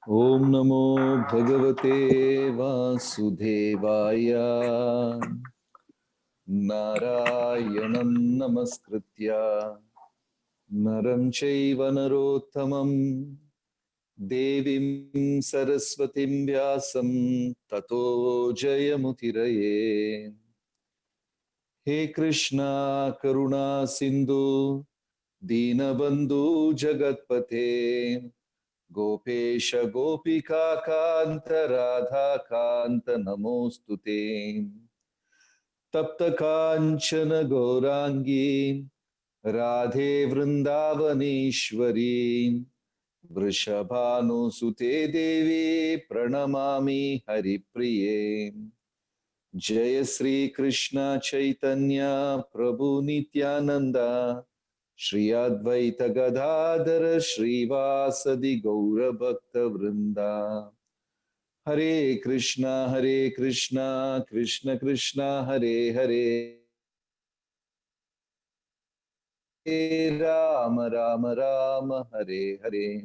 Om Namo Bhagavate Vasudevaya Narayanam Namaskritya Naram Chaiva Narottamam Devim Saraswatim Vyasam Tato Jayamutiraye. He Krishna Karuna Sindhu Dinabandhu Jagatpate Gopesha Gopika Kanta Radha Kanta Namostute Tapta Kanchana Gaurangi Radhe Vrindavaneshwari Vrishabhanu Sute Devi Pranamami Haripriye Jaya Sri Krishna Chaitanya Prabhu Nityananda Shri Advaita Gadadhara Srivasadi Gaura Bhakta Vrinda Hare Krishna Krishna Krishna Hare Hare Rama Rama Rama Hare Hare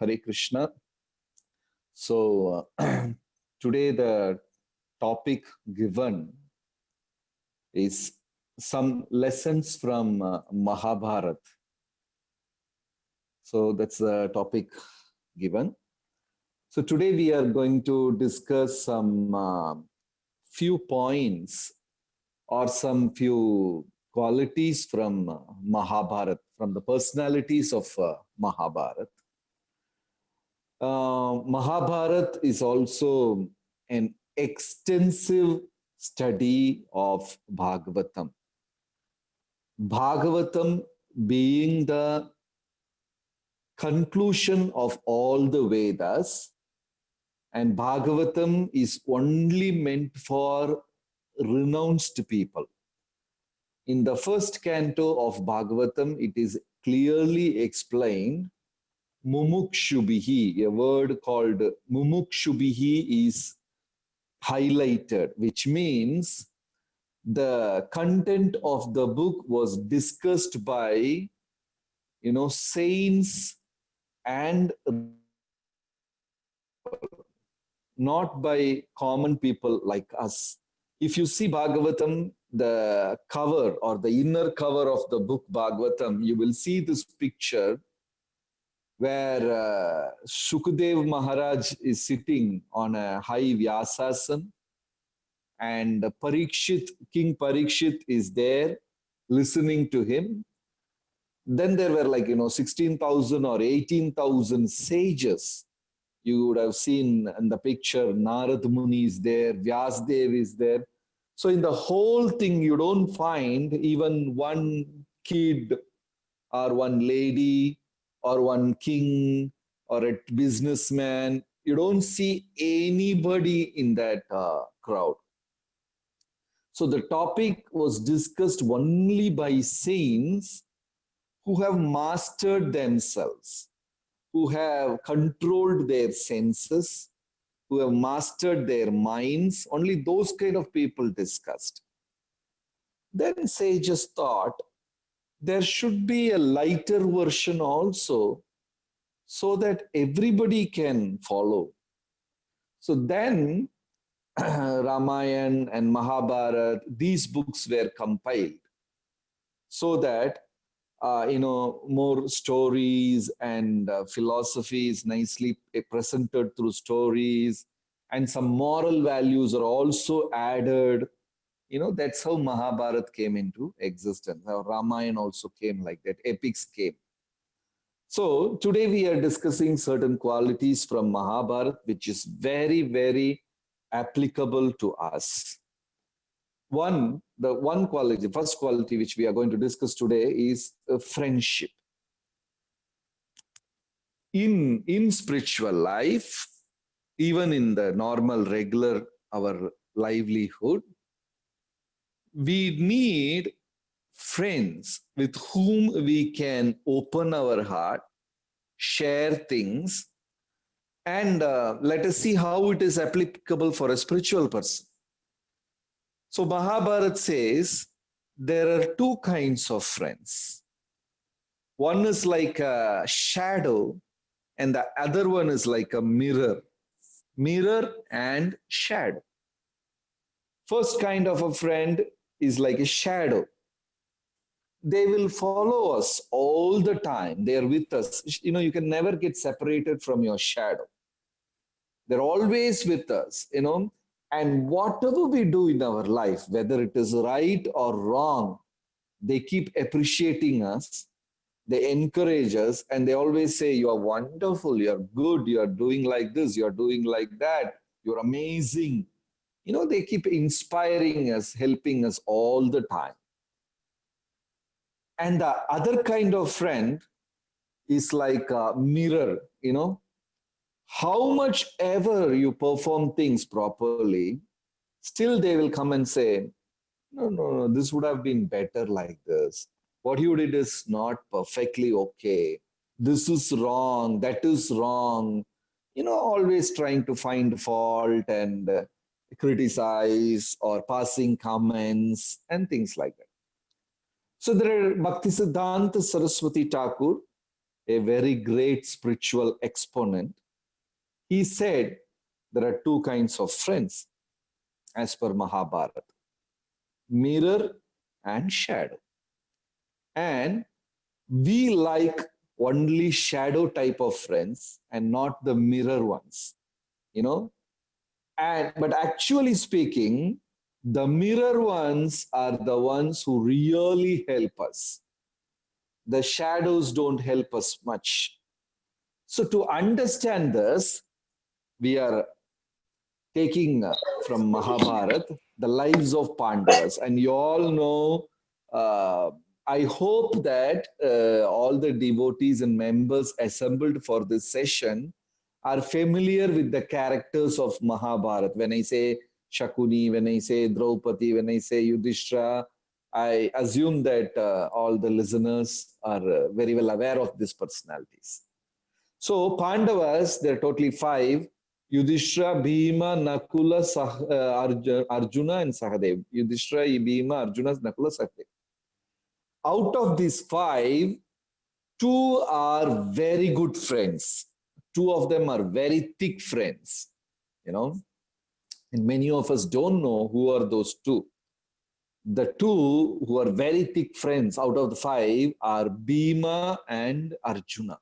Hare Krishna. So today the topic given is some lessons from Mahabharata. So that's the topic given. So today we are going to discuss some few points or some few qualities from Mahabharata, from the personalities of Mahabharata. Mahabharata is also an extensive study of Bhagavatam. Bhagavatam being the conclusion of all the Vedas, and Bhagavatam is only meant for renounced people. In the first canto of Bhagavatam, it is clearly explained Mumukshubhihi, a word called Mumukshubhihi is highlighted, which means the content of the book was discussed by, saints and not by common people like us. If you see Bhagavatam, the cover or the inner cover of the book Bhagavatam, you will see this picture where Shukadev Maharaj is sitting on a high Vyasasan, and King Parikshit is there listening to him. Then there were 16,000 or 18,000 sages. You would have seen in the picture, Narad Muni is there, Vyasdev is there. So in the whole thing, you don't find even one kid or one lady or one king or a businessman. You don't see anybody in that crowd. So the topic was discussed only by saints who have mastered themselves, who have controlled their senses, who have mastered their minds. Only those kind of people discussed. Then sages thought there should be a lighter version also, so that everybody can follow. So then Ramayana and Mahabharata, these books were compiled so that more stories and philosophies nicely presented through stories, and some moral values are also added. That's how Mahabharata came into existence. How Ramayana also came like that. Epics came. So today we are discussing certain qualities from Mahabharata, which is very, very applicable to us. The first quality which we are going to discuss today is friendship. In spiritual life, even in the normal, regular, our livelihood, we need friends with whom we can open our heart, share things, and let us see how it is applicable for a spiritual person. So Mahabharata says there are two kinds of friends. One is like a shadow, and the other one is like a mirror. Mirror and shadow. First kind of a friend is like a shadow. They will follow us all the time. They are with us. You know, you can never get separated from your shadow. They're always with us, you know. And whatever we do in our life, whether it is right or wrong, they keep appreciating us. They encourage us and they always say, you are wonderful, you're good, you're doing like this, you're doing like that, you're amazing. You know, they keep inspiring us, helping us all the time. And the other kind of friend is like a mirror, you know. How much ever you perform things properly, still they will come and say, no, no, no, this would have been better like this. What you did is not perfectly okay. This is wrong, that is wrong. You know, always trying to find fault and criticize or passing comments and things like that. So there are Bhaktisiddhanta Saraswati Thakur, a very great spiritual exponent. He said there are two kinds of friends as per Mahabharata: mirror and shadow. And we like only shadow type of friends and not the mirror ones, you know. And but actually speaking, the mirror ones are the ones who really help us. The shadows don't help us much. So to understand this, we are taking from Mahabharat the lives of Pandavas, and you all know. I hope that all the devotees and members assembled for this session are familiar with the characters of Mahabharat. When I say Shakuni, when I say Draupadi, when I say Yudhishthira, I assume that all the listeners are very well aware of these personalities. So Pandavas, there are totally five: Yudhishthira, Bhima, Nakula, Arjuna, and Sahadev. Yudhishthira, Bhima, Arjuna, Nakula, Sahadev. Out of these five, two are very good friends. Two of them are very thick friends, you know. And many of us don't know who are those two. The two who are very thick friends out of the five are Bhima and Arjuna.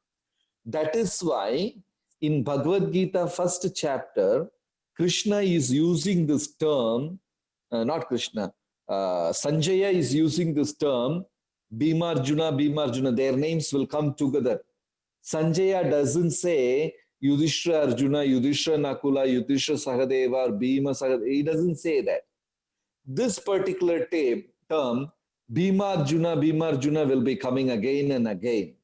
That is why in Bhagavad Gita, first chapter, Krishna is using this term, not Krishna, Sanjaya is using this term, Bhima Arjuna, their names will come together. Sanjaya doesn't say Yudhishthira Arjuna, Yudhishthira Nakula, Yudhishthira Sahadeva, or Bhima Sahadeva. He doesn't say that. This particular term, Bhima Arjuna will be coming again and again.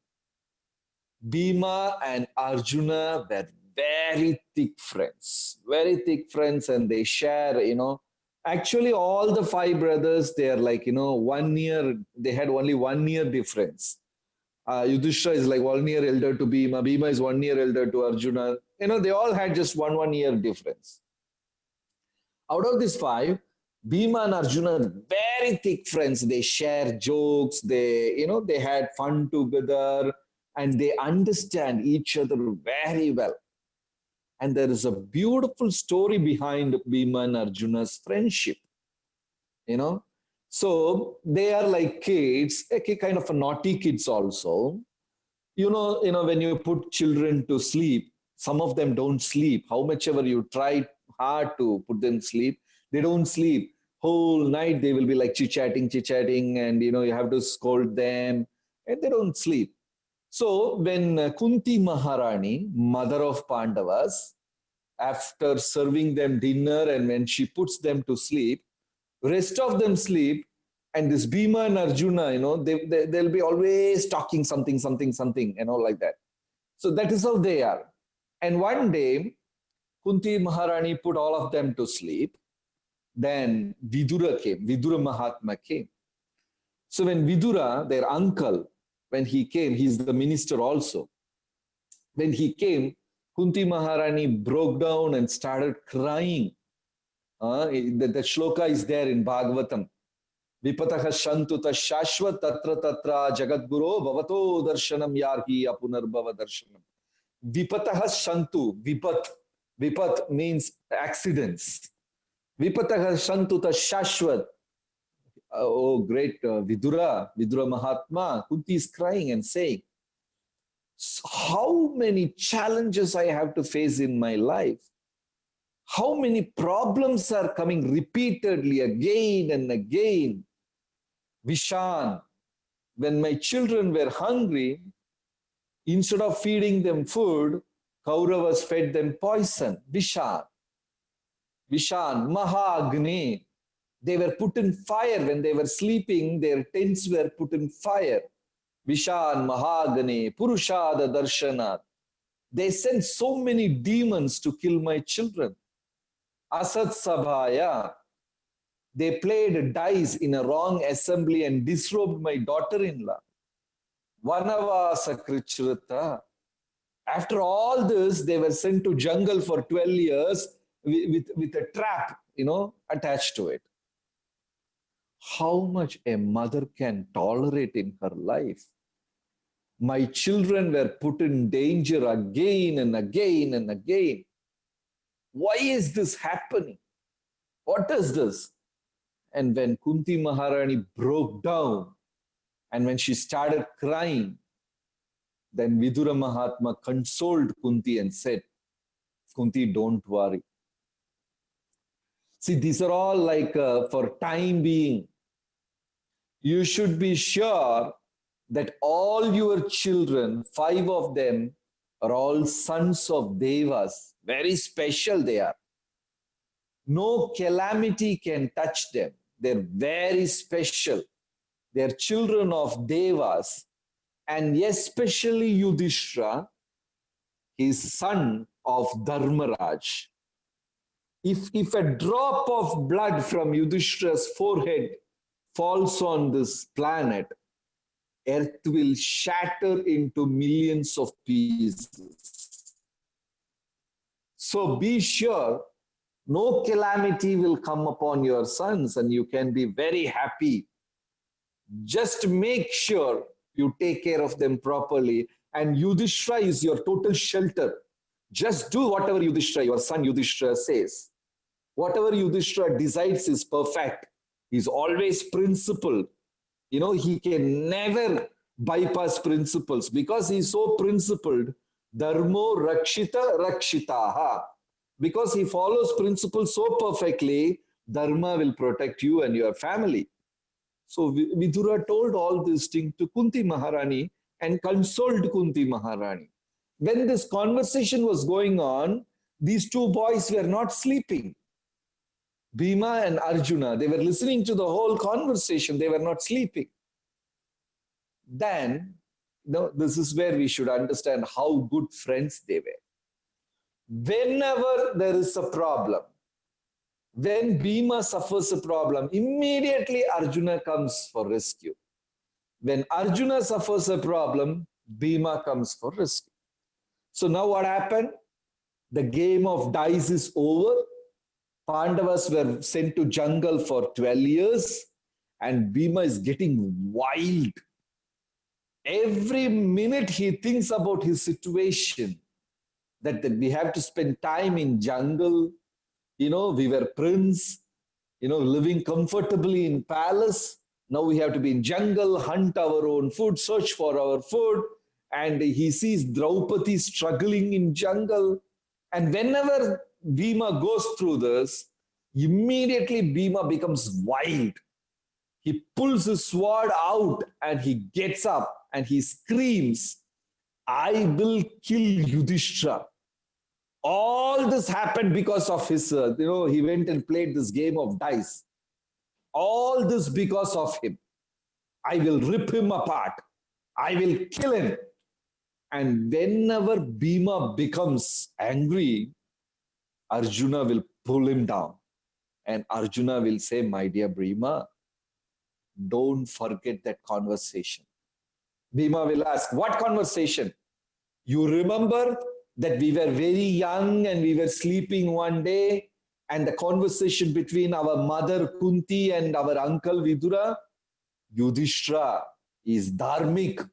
Bhima and Arjuna were very thick friends, and they share, you know. Actually, all the five brothers, they are like, you know, 1 year, they had only 1 year difference. Yudhishthira is like 1 year elder to Bhima, Bhima is 1 year elder to Arjuna. You know, they all had just one year difference. Out of these five, Bhima and Arjuna are very thick friends. They share jokes, they had fun together, and they understand each other very well. And there is a beautiful story behind Bhima and Arjuna's friendship, you know. So they are like kids, kind of a naughty kids also. When you put children to sleep, some of them don't sleep. How much ever you try hard to put them to sleep, they don't sleep. Whole night they will be like chit-chatting, and you have to scold them, and they don't sleep. So when Kunti Maharani, mother of Pandavas, after serving them dinner and when she puts them to sleep, rest of them sleep, and this Bhima and Arjuna, they'll be always talking something, like that. So that is how they are. And one day, Kunti Maharani put all of them to sleep. Then Vidura Mahatma came. So when Vidura, their uncle, when he came, he's the minister also. When he came, Kunti Maharani broke down and started crying. The shloka is there in Bhagavatam. Vipataha shantuta shashvat tatra tatra jagadguru bhavato darshanam yarhi apunarbhava darshanam. Vipataha Shantu. Vipat means accidents. Vipataha Shantu ta Shashwat. Oh, great Vidura Mahatma. Kunti is crying and saying, how many challenges I have to face in my life. How many problems are coming repeatedly again and again. Vishan, when my children were hungry, instead of feeding them food, Kauravas fed them poison. Vishan, Mahagni. They were put in fire when they were sleeping. Their tents were put in fire. Vishan, Mahagni, Purushada Darshanat. They sent so many demons to kill my children. Asat Sabhaya. They played dice in a wrong assembly and disrobed my daughter-in-law. Vanavasa Krichrita. After all this, they were sent to jungle for 12 years with a trap, attached to it. How much a mother can tolerate in her life. My children were put in danger again and again and again. Why is this happening? What is this? And when Kunti Maharani broke down and when she started crying, then Vidura Mahatma consoled Kunti and said, Kunti, don't worry. See, these are all like for time being. You should be sure that all your children, 5 of them, are all sons of Devas. Very special they are. No calamity can touch them. They're very special. They're children of Devas. And especially Yudhishthira, his son of Dharmaraj. If a drop of blood from Yudhishthira's forehead falls on this planet, earth will shatter into millions of pieces. So be sure no calamity will come upon your sons and you can be very happy. Just make sure you take care of them properly, and Yudhishthira is your total shelter. Just do whatever Yudhishthira, your son Yudhishthira says. Whatever Yudhishthira decides is perfect. He's always principled. He can never bypass principles because he's so principled. Dharmo rakshita rakshitaha. Because he follows principles so perfectly, Dharma will protect you and your family. So Vidura told all these things to Kunti Maharani and consoled Kunti Maharani. When this conversation was going on, these 2 boys were not sleeping. Bhima and Arjuna, they were listening to the whole conversation. They were not sleeping. Then, this is where we should understand how good friends they were. Whenever there is a problem, when Bhima suffers a problem, immediately Arjuna comes for rescue. When Arjuna suffers a problem, Bhima comes for rescue. So now what happened? The game of dice is over. Pandavas were sent to jungle for 12 years and Bhima is getting wild. Every minute he thinks about his situation, that we have to spend time in jungle. We were prince, living comfortably in palace. Now we have to be in jungle, hunt our own food, search for our food. And he sees Draupadi struggling in jungle. And whenever Bhima goes through this, immediately Bhima becomes wild. He pulls his sword out and he gets up and he screams, I will kill Yudhishthira. All this happened because of his, he went and played this game of dice. All this because of him. I will rip him apart. I will kill him. And whenever Bhima becomes angry, Arjuna will pull him down. And Arjuna will say, my dear Bhima, don't forget that conversation. Bhima will ask, what conversation? You remember that we were very young and we were sleeping one day and the conversation between our mother Kunti and our uncle Vidura? Yudhishthira is dharmic.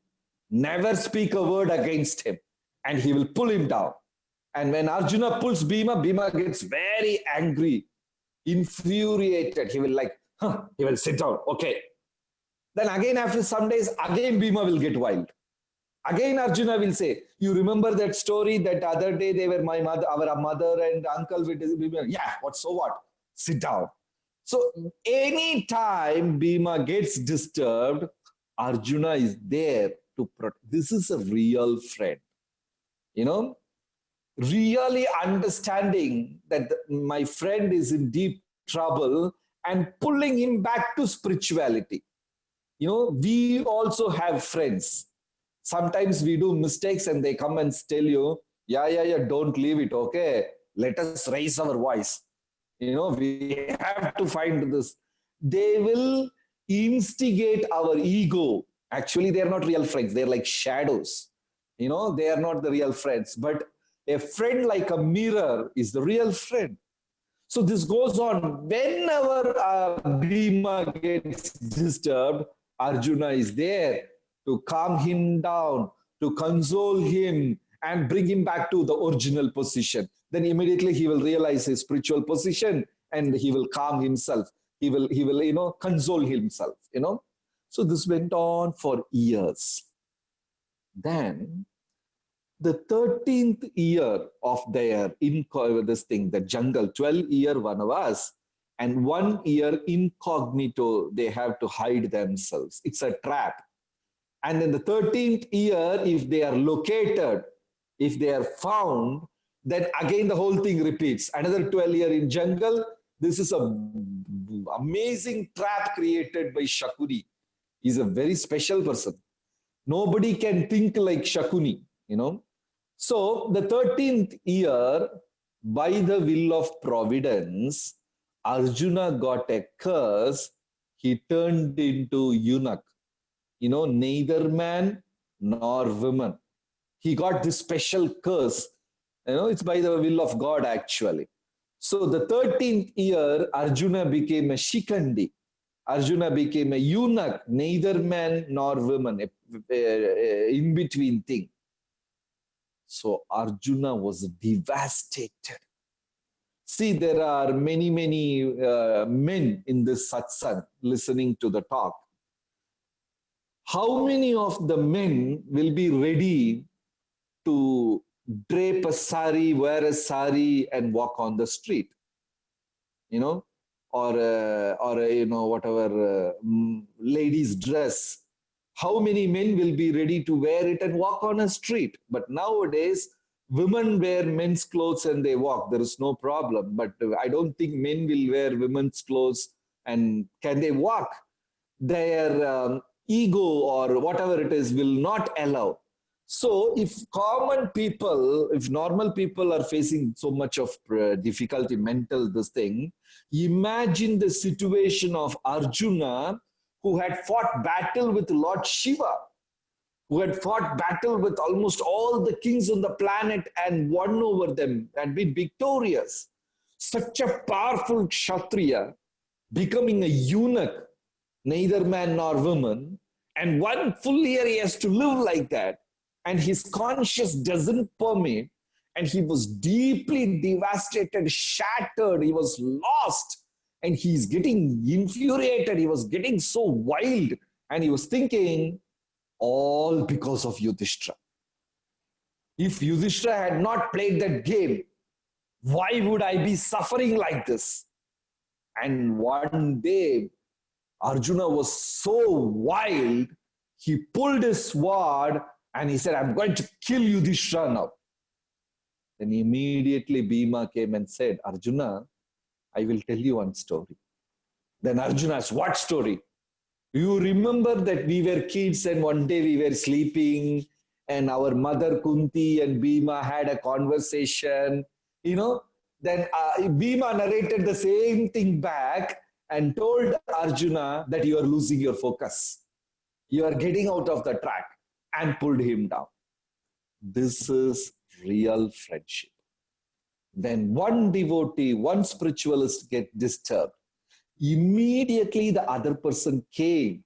Never speak a word against him. and he will pull him down. And when Arjuna pulls Bhima, Bhima gets very angry, infuriated. He will he will sit down. Okay. Then again, after some days, again Bhima will get wild. Again, Arjuna will say, "You remember that story that other day they were our mother and uncle with Bhima? Yeah, what so what? Sit down." So any time Bhima gets disturbed, Arjuna is there to protect. This is a real friend. You know, really understanding that my friend is in deep trouble and pulling him back to spirituality. You know, we also have friends. Sometimes we do mistakes and they come and tell you, yeah, don't leave it, okay? Let us raise our voice. You know, we have to find this. They will instigate our ego. Actually, they're not real friends. They're like shadows. You know, they are not the real friends. But a friend like a mirror is the real friend. So this goes on. Whenever Bhima gets disturbed, Arjuna is there to calm him down, to console him, and bring him back to the original position. Then immediately he will realize his spiritual position and he will calm himself. He will, console himself, So this went on for years. Then the 13th year of their the jungle, 12-year Vanavas, and 1 year incognito, they have to hide themselves. It's a trap. And in the 13th year, if they are located, if they are found, then again the whole thing repeats. Another 12 year in jungle. This is an amazing trap created by Shakuni. He's a very special person. Nobody can think like Shakuni, So the 13th year, by the will of providence, Arjuna got a curse. He turned into eunuch. Neither man nor woman. He got this special curse. It's by the will of God, actually. So the 13th year, Arjuna became a Shikandi. Arjuna became a eunuch, neither man nor woman, a in-between thing. So Arjuna was devastated. See, there are many men in this satsang listening to the talk. How many of the men will be ready to drape a sari, wear a sari, and walk on the street? Or whatever ladies' dress. How many men will be ready to wear it and walk on a street? But nowadays, women wear men's clothes and they walk. There is no problem. But I don't think men will wear women's clothes. And can they walk? Their ego or whatever it is will not allow. So if common people, if normal people are facing so much of difficulty, mental this thing, imagine the situation of Arjuna, who had fought battle with Lord Shiva, who had fought battle with almost all the kings on the planet and won over them and been victorious. Such a powerful Kshatriya becoming a eunuch, neither man nor woman, and 1 full year he has to live like that. And his conscience doesn't permit, and he was deeply devastated, shattered, he was lost, and he's getting infuriated, he was getting so wild, and he was thinking, all because of Yudhishthira. If Yudhishthira had not played that game, why would I be suffering like this? And one day, Arjuna was so wild, he pulled his sword and he said, I'm going to kill Yudhishthira now. Then immediately Bhima came and said, Arjuna, I will tell you one story. Then Arjuna asked, what story? You remember that we were kids and one day we were sleeping and our mother Kunti and Bhima had a conversation, Then Bhima narrated the same thing back and told Arjuna that you are losing your focus. You are getting out of the track, and pulled him down. This is real friendship. Then one devotee, one spiritualist gets disturbed. Immediately the other person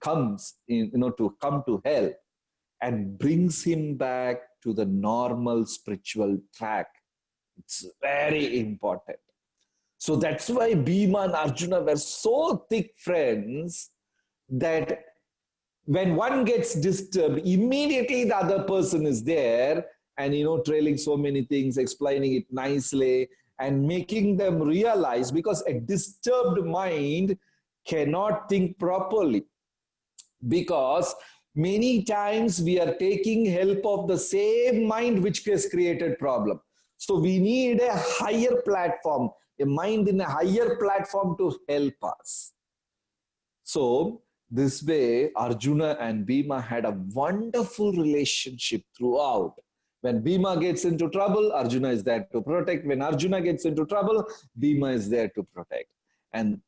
comes to come to help and brings him back to the normal spiritual track. It's very important. So that's why Bhima and Arjuna were so thick friends that when one gets disturbed, immediately the other person is there and, trailing so many things, explaining it nicely and making them realize, because a disturbed mind cannot think properly. Because many times we are taking help of the same mind which has created problem. So we need a higher platform, a mind in a higher platform to help us. So this way, Arjuna and Bhima had a wonderful relationship throughout. When Bhima gets into trouble, Arjuna is there to protect. When Arjuna gets into trouble, Bhima is there to protect. And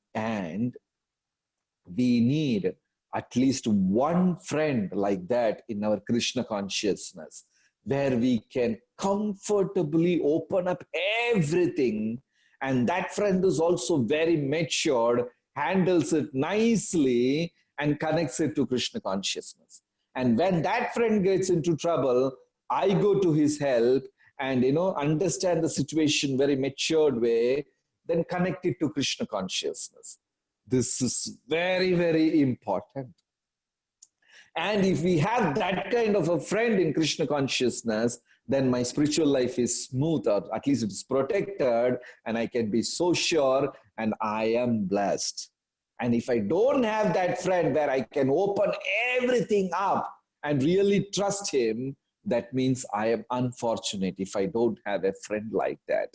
we need at least one friend like that in our Krishna consciousness, where we can comfortably open up everything. And that friend is also very matured, handles it nicely, and connects it to Krishna consciousness. And when that friend gets into trouble, I go to his help and understand the situation very matured way, then connect it to Krishna consciousness. This is very, very important. And if we have that kind of a friend in Krishna consciousness, then my spiritual life is smooth, or at least it's protected, and I can be so sure and I am blessed. And if I don't have that friend where I can open everything up and really trust him, that means I am unfortunate if I don't have a friend like that.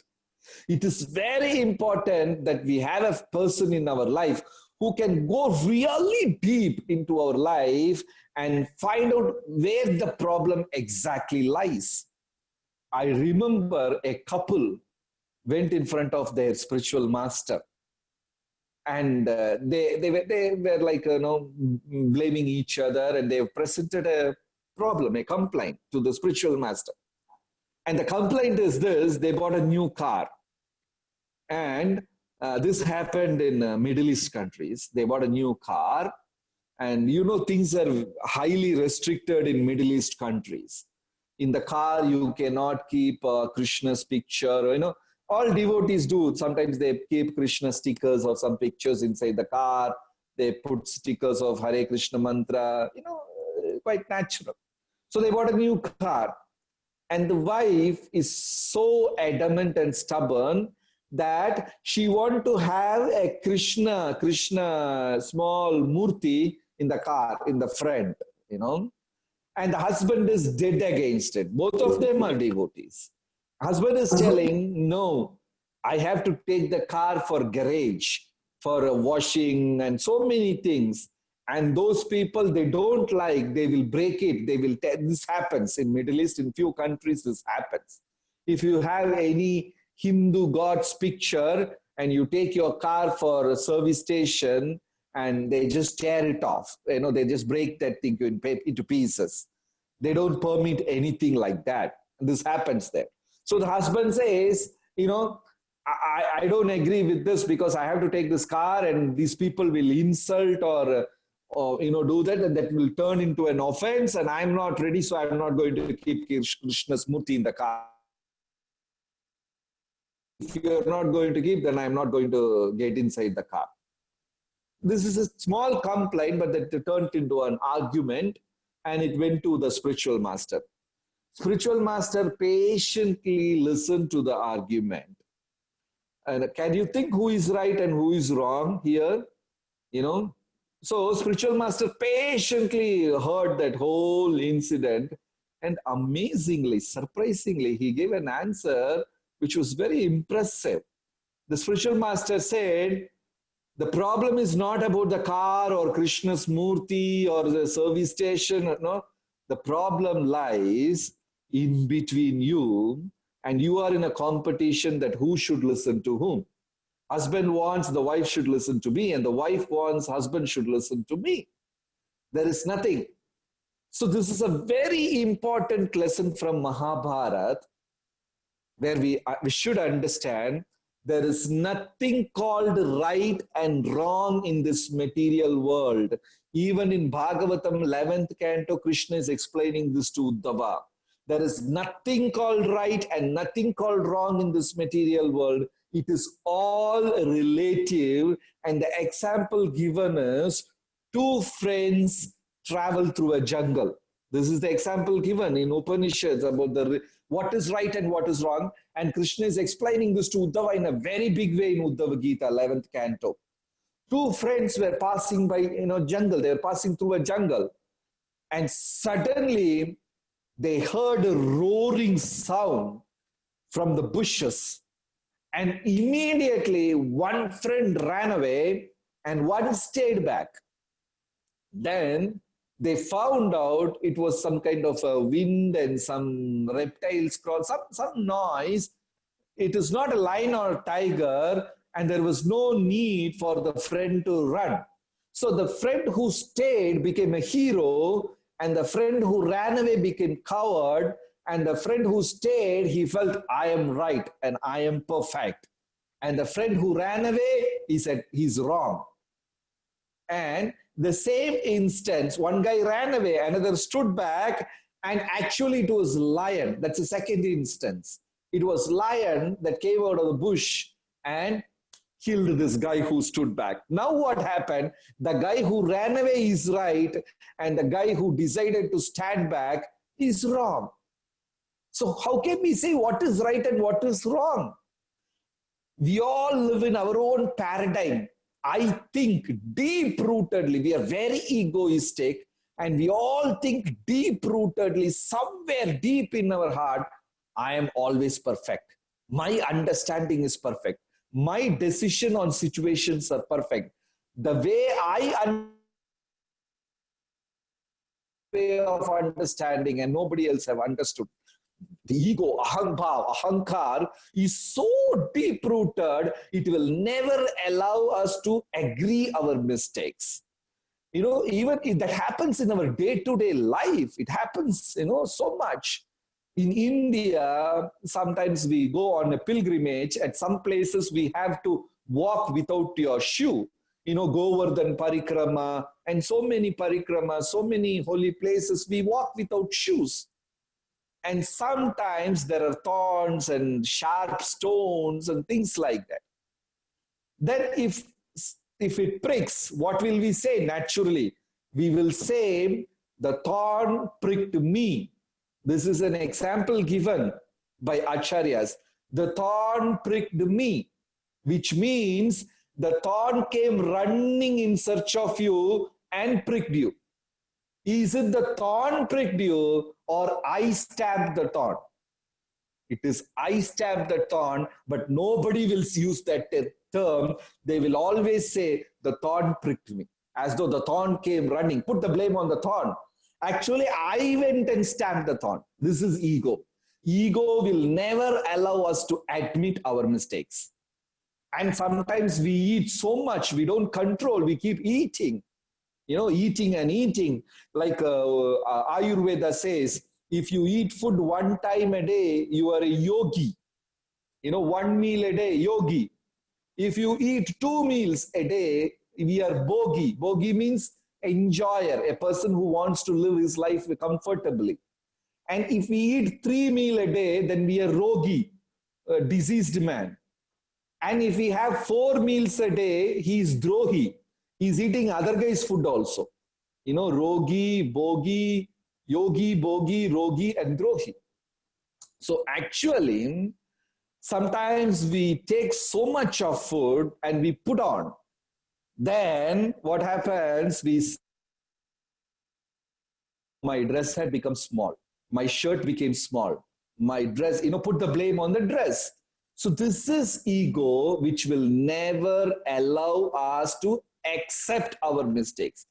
It is very important that we have a person in our life who can go really deep into our life and find out where the problem exactly lies. I remember a couple went in front of their spiritual master, and they were like blaming each other, and they presented a problem, a complaint to the spiritual master. And the complaint is this: they bought a new car. And this happened in Middle East countries. They bought a new car. And things are highly restricted in Middle East countries. In the car, you cannot keep Krishna's picture. All devotees do. Sometimes they keep Krishna stickers or some pictures inside the car. They put stickers of Hare Krishna mantra, quite natural. So they bought a new car. And the wife is so adamant and stubborn that she wants to have a Krishna small murti in the car, in the front, And the husband is dead against it. Both of them are devotees. Husband is telling, no, I have to take the car for garage, for washing and so many things. And those people, they don't like, they will break it. This happens in Middle East, in few countries, this happens. If you have any Hindu god's picture and you take your car for a service station and they just tear it off, they just break that thing into pieces. They don't permit anything like that. This happens there. So the husband says, I don't agree with this because I have to take this car and these people will insult or do that, and that will turn into an offense, and I'm not ready, so I'm not going to keep Krishna's murti in the car. If you're not going to keep, then I'm not going to get inside the car. This is a small complaint, but that turned into an argument, and it went to the spiritual master. Spiritual master patiently listened to the argument. And can you think who is right and who is wrong here? So spiritual master patiently heard that whole incident, and amazingly, surprisingly, he gave an answer which was very impressive. The spiritual master said, the problem is not about the car or Krishna's murti or the service station. No, the problem lies in between you, and you are in a competition that who should listen to whom. Husband wants the wife should listen to me, and the wife wants husband should listen to me. There is nothing. So this is a very important lesson from Mahabharata, where we should understand there is nothing called right and wrong in this material world. Even in Bhagavatam 11th canto, Krishna is explaining this to Uddhava. There is nothing called right and nothing called wrong in this material world. It is all relative. And the example given is two friends travel through a jungle. This is the example given in Upanishads about what is right and what is wrong. And Krishna is explaining this to Uddhava in a very big way in Uddhava Gita, 11th canto. Two friends were passing by, jungle. They were passing through a jungle. And suddenly they heard a roaring sound from the bushes. And immediately one friend ran away and one stayed back. Then they found out it was some kind of a wind and some reptiles crawl, some noise. It is not a lion or a tiger, and there was no need for the friend to run. So the friend who stayed became a hero, and the friend who ran away became coward, and the friend who stayed, he felt, I am right and I am perfect. And the friend who ran away, he said, he's wrong. And the same instance, one guy ran away, another stood back, and actually it was lion. That's the second instance. It was lion that came out of the bush and killed this guy who stood back. Now what happened? The guy who ran away is right, and the guy who decided to stand back is wrong. So how can we say what is right and what is wrong? We all live in our own paradigm. I think deep-rootedly, we are very egoistic, and we all think deep-rootedly, somewhere deep in our heart, I am always perfect. My understanding is perfect. My decision on situations are perfect. The way of understanding, and nobody else have understood. The ego, ahankar, is so deep-rooted, it will never allow us to agree our mistakes. Even if that happens in our day-to-day life, it happens, so much. In India, sometimes we go on a pilgrimage. At some places, we have to walk without your shoe. Govardhan Parikrama, and so many parikramas, so many holy places, we walk without shoes. And sometimes there are thorns and sharp stones and things like that. Then if it pricks, what will we say naturally? We will say, the thorn pricked me. This is an example given by Acharyas. The thorn pricked me, which means the thorn came running in search of you and pricked you. Is it the thorn pricked you or I stabbed the thorn? It is I stabbed the thorn, but nobody will use that term. They will always say the thorn pricked me, as though the thorn came running. Put the blame on the thorn. Actually, I went and stabbed the thorn. This is ego. Ego will never allow us to admit our mistakes. And sometimes we eat so much, we don't control, we keep eating. Eating and eating. Like Ayurveda says, if you eat food one time a day, you are a yogi. One meal a day, yogi. If you eat 2 meals a day, we are bogi. Bogi means enjoyer, a person who wants to live his life comfortably. And if we eat 3 meals a day, then we are rogi, a diseased man. And if we have 4 meals a day, he is drohi. He's eating other guys' food also. Rogi, bogi, yogi, bogi, rogi, and drohi. So actually, sometimes we take so much of food and we put on. Then what happens? My dress had become small. My shirt became small. My dress, put the blame on the dress. So this is ego, which will never allow us to accept our mistakes.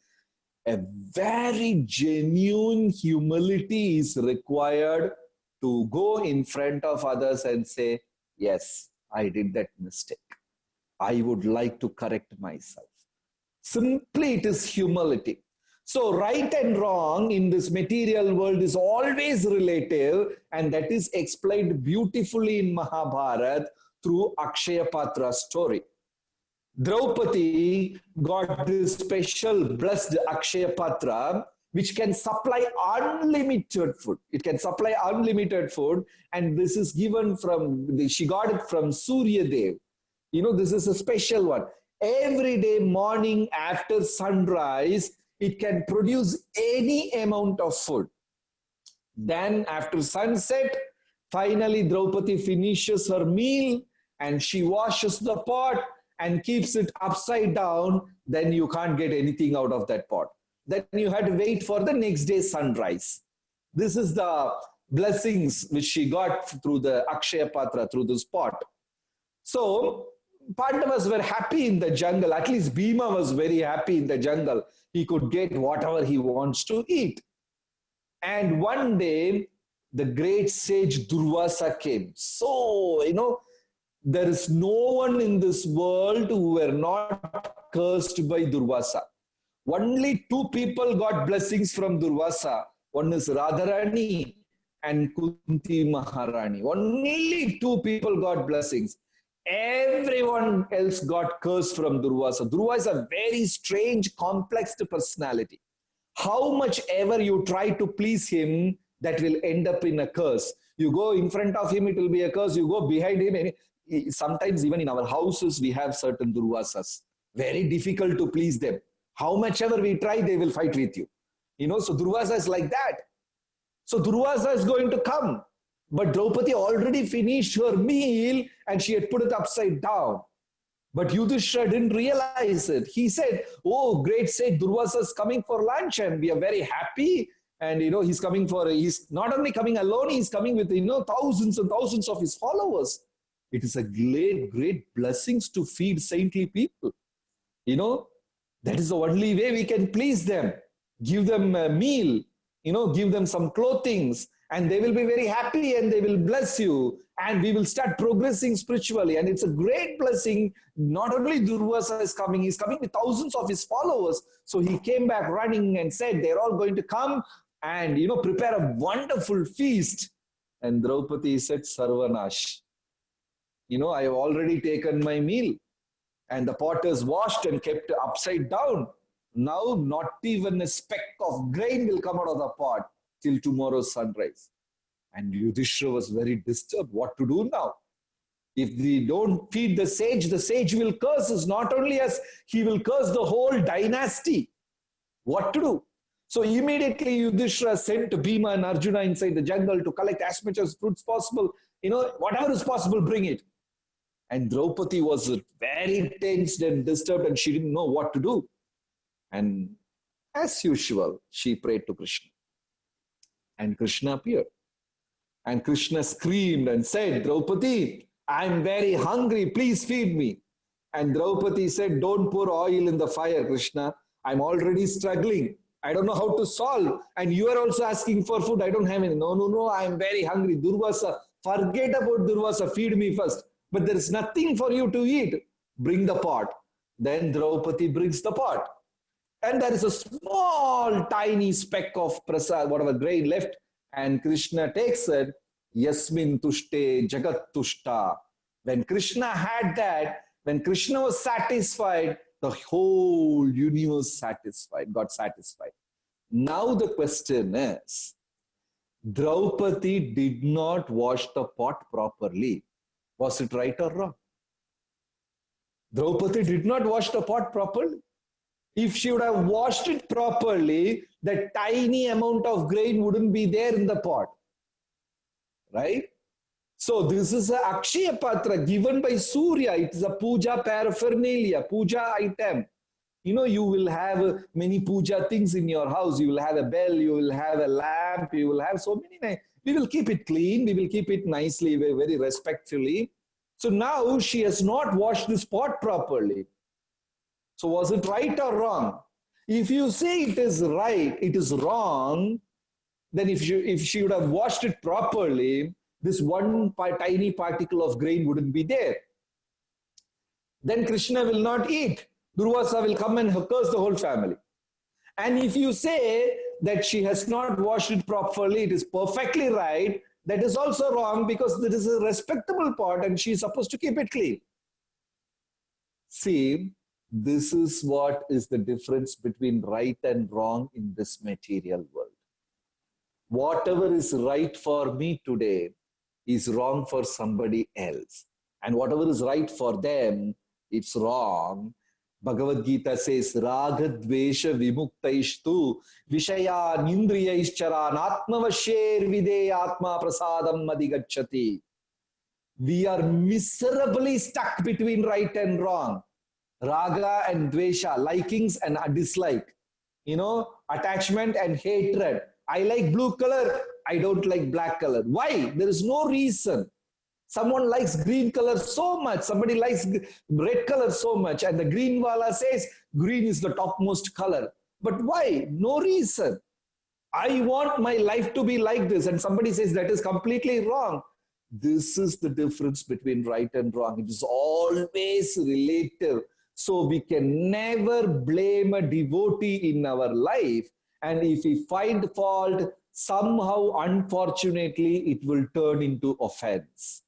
A very genuine humility is required to go in front of others and say, yes, I did that mistake. I would like to correct myself. Simply, it is humility. So right and wrong in this material world is always relative, and that is explained beautifully in Mahabharata through Akshaya Patra's story. Draupadi got this special blessed Akshaya Patra, which can supply unlimited food. It can supply unlimited food, and this is given from, she got it from Surya Dev. This is a special one. Every day morning after sunrise, it can produce any amount of food. Then after sunset, finally Draupadi finishes her meal and she washes the pot and keeps it upside down. Then you can't get anything out of that pot. Then you had to wait for the next day's sunrise. This is the blessings which she got through the Akshaya Patra, through this pot. So Pandavas were happy in the jungle. At least Bhima was very happy in the jungle. He could get whatever he wants to eat. And one day, the great sage Durvasa came. So, there is no one in this world who were not cursed by Durvasa. Only two people got blessings from Durvasa. One is Radharani and Kunti Maharani. Only two people got blessings. Everyone else got cursed from Durvasa. Durvasa is a very strange, complex personality. How much ever you try to please him, that will end up in a curse. You go in front of him, it will be a curse. You go behind him. Sometimes even in our houses, we have certain Durvasas. Very difficult to please them. How much ever we try, they will fight with you. So Durvasa is like that. So Durvasa is going to come. But Draupadi already finished her meal and she had put it upside down. But Yudhishthira didn't realize it. He said, oh, great sage, Durvasa is coming for lunch and we are very happy. And, he's not only coming alone, he's coming with, thousands and thousands of his followers. It is a great, great blessings to feed saintly people. That is the only way we can please them. Give them a meal, give them some clothings, and they will be very happy and they will bless you. And we will start progressing spiritually. And it's a great blessing. Not only Durvasa is coming, he's coming with thousands of his followers. So he came back running and said, they're all going to come and, prepare a wonderful feast. And Draupadi said, Sarvanash, I have already taken my meal. And the pot is washed and kept upside down. Now, not even a speck of grain will come out of the pot till tomorrow's sunrise. And Yudhishthira was very disturbed. What to do now? If we don't feed the sage will curse us. Not only us, he will curse the whole dynasty. What to do? So immediately Yudhishthira sent Bhima and Arjuna inside the jungle to collect as much as fruits possible. Whatever is possible, bring it. And Draupadi was very tensed and disturbed and she didn't know what to do. And as usual, she prayed to Krishna. And Krishna appeared. And Krishna screamed and said, Draupadi, I'm very hungry, please feed me. And Draupadi said, don't pour oil in the fire, Krishna. I'm already struggling. I don't know how to solve. And you are also asking for food. I don't have any. No, I'm very hungry. Durvasa, forget about Durvasa, feed me first. But there is nothing for you to eat. Bring the pot. Then Draupadi brings the pot. And there is a small, tiny speck of prasad, whatever grain left. And Krishna takes it. Yasmin tushte jagat tushta. When Krishna had that, when Krishna was satisfied, the whole universe got satisfied. Now the question is, Draupadi did not wash the pot properly. Was it right or wrong? Draupadi did not wash the pot properly. If she would have washed it properly, that tiny amount of grain wouldn't be there in the pot. Right? So this is an Akshaya Patra given by Surya. It is a puja paraphernalia, puja item. You will have many puja things in your house. You will have a bell, you will have a lamp, you will have so many. We will keep it clean. We will keep it nicely, very respectfully. So now she has not washed this pot properly. So was it right or wrong? If you say it is right, it is wrong, then if she would have washed it properly, this one tiny particle of grain wouldn't be there. Then Krishna will not eat. Durvasa will come and curse the whole family. And if you say that she has not washed it properly, it is perfectly right, that is also wrong because it is a respectable pot and she is supposed to keep it clean. See, This is what is the difference between right and wrong in this material world. Whatever is right for me today is wrong for somebody else. And whatever is right for them, it's wrong. Bhagavad Gita says, Ragadvesha vimuktaishtu vishaya nindriyaishcharan atmavasher vide atma prasadam madhigacchati. We are miserably stuck between right and wrong. Raga and dvesha, likings and dislike, attachment and hatred. I like blue color, I don't like black color. Why? There is no reason. Someone likes green color so much, somebody likes red color so much, and the green wala says green is the topmost color. But why? No reason. I want my life to be like this, and somebody says that is completely wrong. This is the difference between right and wrong. It is always relative. So we can never blame a devotee in our life. And if we find fault, somehow, unfortunately, it will turn into offense.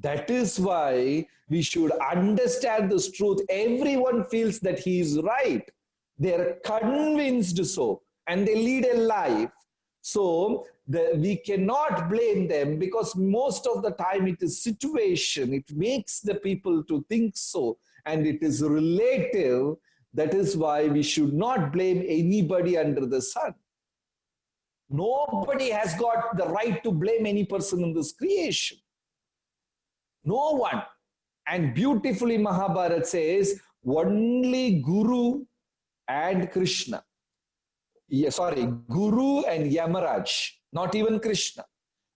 That is why we should understand this truth. Everyone feels that he is right. They are convinced so, and they lead a life. So we cannot blame them, because most of the time it is situation. It makes the people to think so, and it is relative. That is why we should not blame anybody under the sun. Nobody has got the right to blame any person in this creation. No one. And beautifully Mahabharata says, only Guru and Krishna. Guru and Yamaraj, not even Krishna.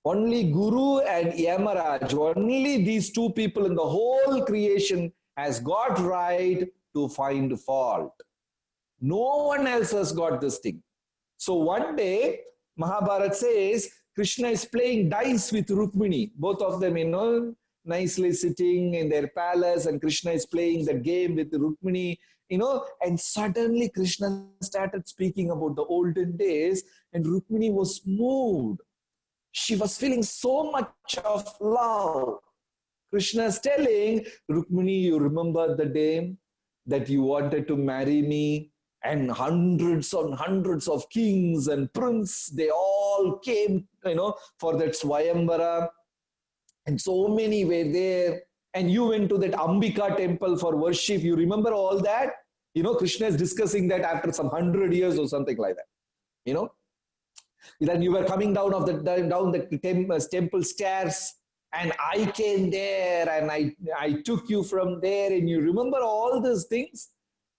Only Guru and Yamaraj, only these two people in the whole creation has got right to find fault. No one else has got this thing. So one day, Mahabharata says, Krishna is playing dice with Rukmini. Both of them, nicely sitting in their palace, and Krishna is playing the game with Rukmini, and suddenly Krishna started speaking about the olden days, and Rukmini was moved. She was feeling so much of love. Krishna is telling Rukmini, you remember the day that you wanted to marry me, and hundreds and hundreds of kings and princes, they all came, for that Swayamvara, and so many were there, and you went to that Ambika temple for worship. You remember all that? Krishna is discussing that after some 100 years or something like that. Then you were coming down the temple stairs, and I came there, and I took you from there, and you remember all these things?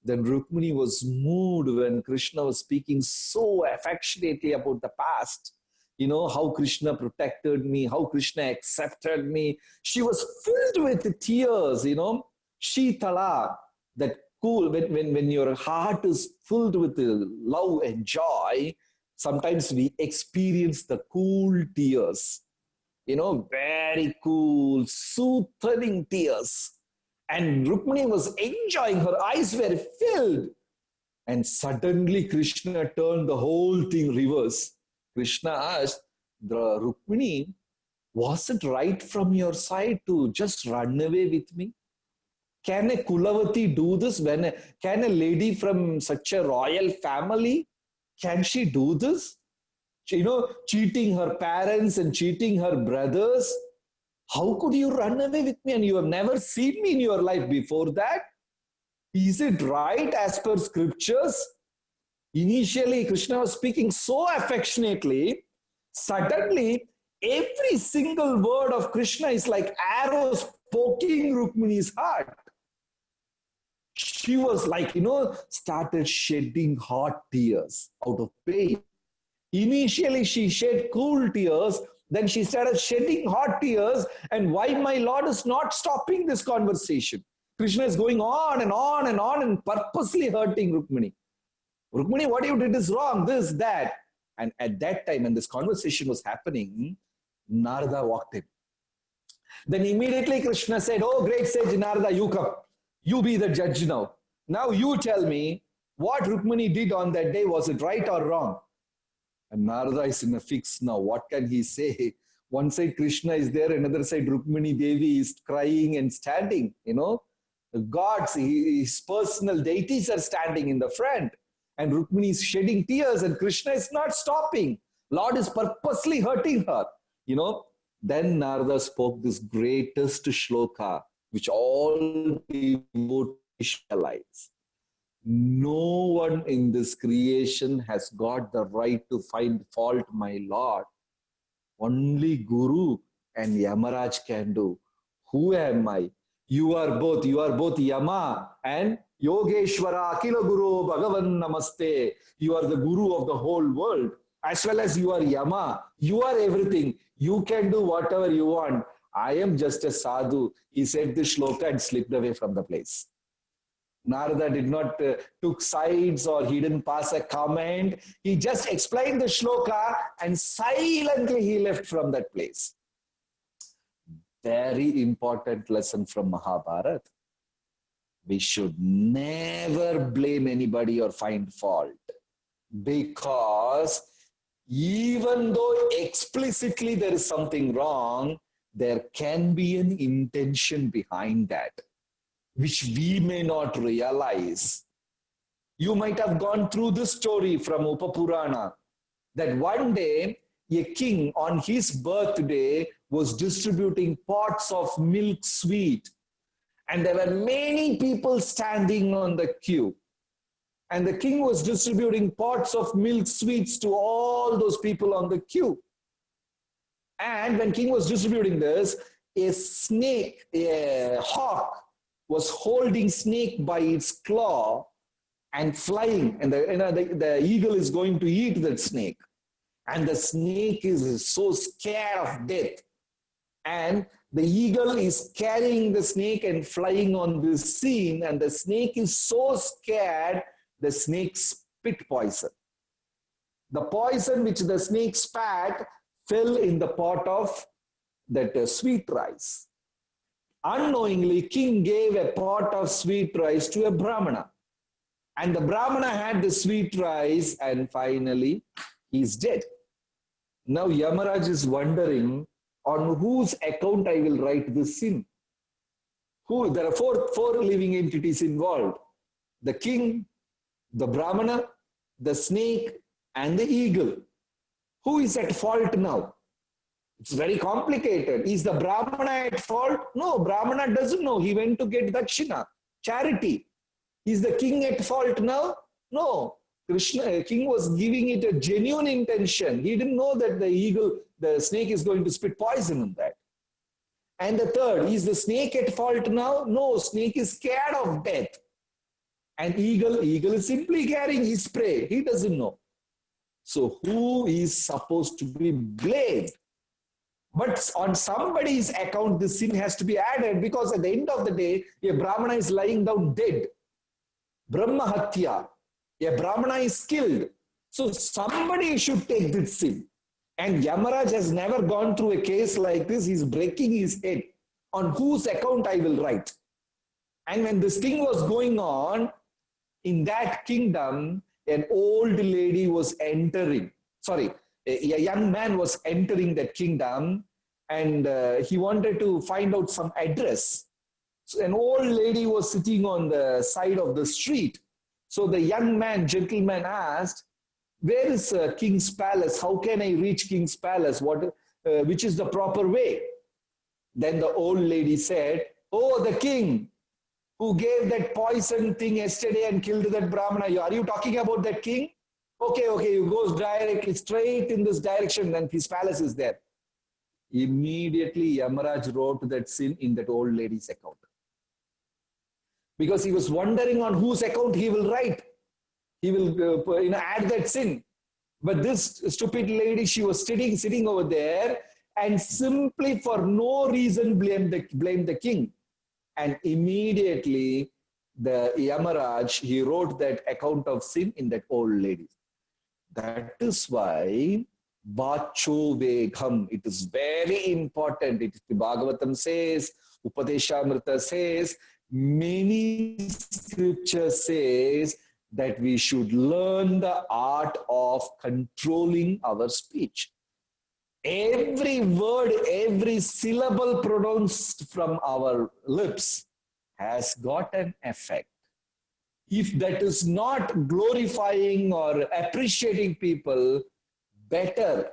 Then Rukmini was moved when Krishna was speaking so affectionately about the past. How Krishna protected me, how Krishna accepted me. She was filled with tears, Shitala, that cool, when your heart is filled with love and joy, sometimes we experience the cool tears, very cool, soothing tears. And Rukmini was enjoying, her eyes were filled. And suddenly Krishna turned the whole thing reverse. Krishna asked, Rukmini, was it right from your side to just run away with me? Can a Kulavati do this? Can a lady from such a royal family, can she do this? Cheating her parents and cheating her brothers. How could you run away with me? And you have never seen me in your life before that? Is it right as per scriptures? Initially, Krishna was speaking so affectionately. Suddenly, every single word of Krishna is like arrows poking Rukmini's heart. She was like, started shedding hot tears out of pain. Initially, she shed cool tears. Then she started shedding hot tears. And why my Lord is not stopping this conversation? Krishna is going on and on and on and purposely hurting Rukmini. Rukmini, what you did is wrong, this, that. And at that time, when this conversation was happening, Narada walked in. Then immediately Krishna said, oh, great sage Narada, you come. You be the judge now. Now you tell me what Rukmini did on that day. Was it right or wrong? And Narada is in a fix now. What can he say? One side Krishna is there, another side Rukmini Devi is crying and standing, gods, his personal deities are standing in the front, and Rukmini is shedding tears, and Krishna is not stopping. Lord is purposely hurting her. You know, then Narada spoke this greatest shloka, which all devotees realize. No one in this creation has got the right to find fault, my Lord. Only Guru and Yamaraj can do. Who am I? You are both. You are both Yama and Yogeshwara, Akila Guru, Bhagavan Namaste. You are the Guru of the whole world. As well as you are Yama. You are everything. You can do whatever you want. I am just a sadhu. He said this shloka and slipped away from the place. Narada did not took sides or he didn't pass a comment. He just explained the shloka and silently he left from that place. Very important lesson from Mahabharata. We should never blame anybody or find fault, because even though explicitly there is something wrong, there can be an intention behind that, which we may not realize. You might have gone through this story from Upapurana, that one day a king on his birthday was distributing pots of milk sweet, and there were many people standing on the queue. And the king was distributing pots of milk sweets to all those people on the queue. And when king was distributing this, a snake, a hawk, was holding snake by its claw and flying. And the eagle is going to eat that snake. And the snake is so scared of death. And the eagle is carrying the snake and flying on this scene. And the snake is so scared, the snake spit poison. The poison which the snake spat fell in the pot of that sweet rice. Unknowingly, king gave a pot of sweet rice to a Brahmana. And the Brahmana had the sweet rice and finally he's dead. Now Yamaraj is wondering on whose account I will write this sin. There are four living entities involved. The king, the Brahmana, the snake, and the eagle. Who is at fault now? It's very complicated. Is the Brahmana at fault? No, Brahmana doesn't know. He went to get dakshina, charity. Is the king at fault now? No. King was giving it a genuine intention. He didn't know that the snake is going to spit poison in that. And the third, is the snake at fault now? No, snake is scared of death. And eagle is simply carrying his prey. He doesn't know. So who is supposed to be blamed? But on somebody's account, this sin has to be added, because at the end of the day, a Brahmana is lying down dead. Brahma Hatya. A Brahmana is killed. So somebody should take this sin. And Yamaraj has never gone through a case like this. He's breaking his head. On whose account I will write? And when this thing was going on, in that kingdom, an old lady was entering. Sorry, a young man was entering that kingdom, and he wanted to find out some address. So an old lady was sitting on the side of the street. So the young man, gentleman asked, where is King's Palace? How can I reach King's Palace? Which is the proper way? Then the old lady said, oh, the king who gave that poison thing yesterday and killed that Brahmana. Are you talking about that king? Okay, you go directly straight in this direction, and his palace is there. Immediately, Yamaraj wrote that sin in that old lady's account. Because he was wondering on whose account he will write. He will add that sin. But this stupid lady, she was sitting over there and simply for no reason blamed the king. And immediately, the Yamaraj, he wrote that account of sin in that old lady. That is why Bacho Vegham, it is very important. The Bhagavatam says, Upadeshamrita says, many scriptures says that we should learn the art of controlling our speech. Every word, every syllable pronounced from our lips has got an effect. If that is not glorifying or appreciating people, better.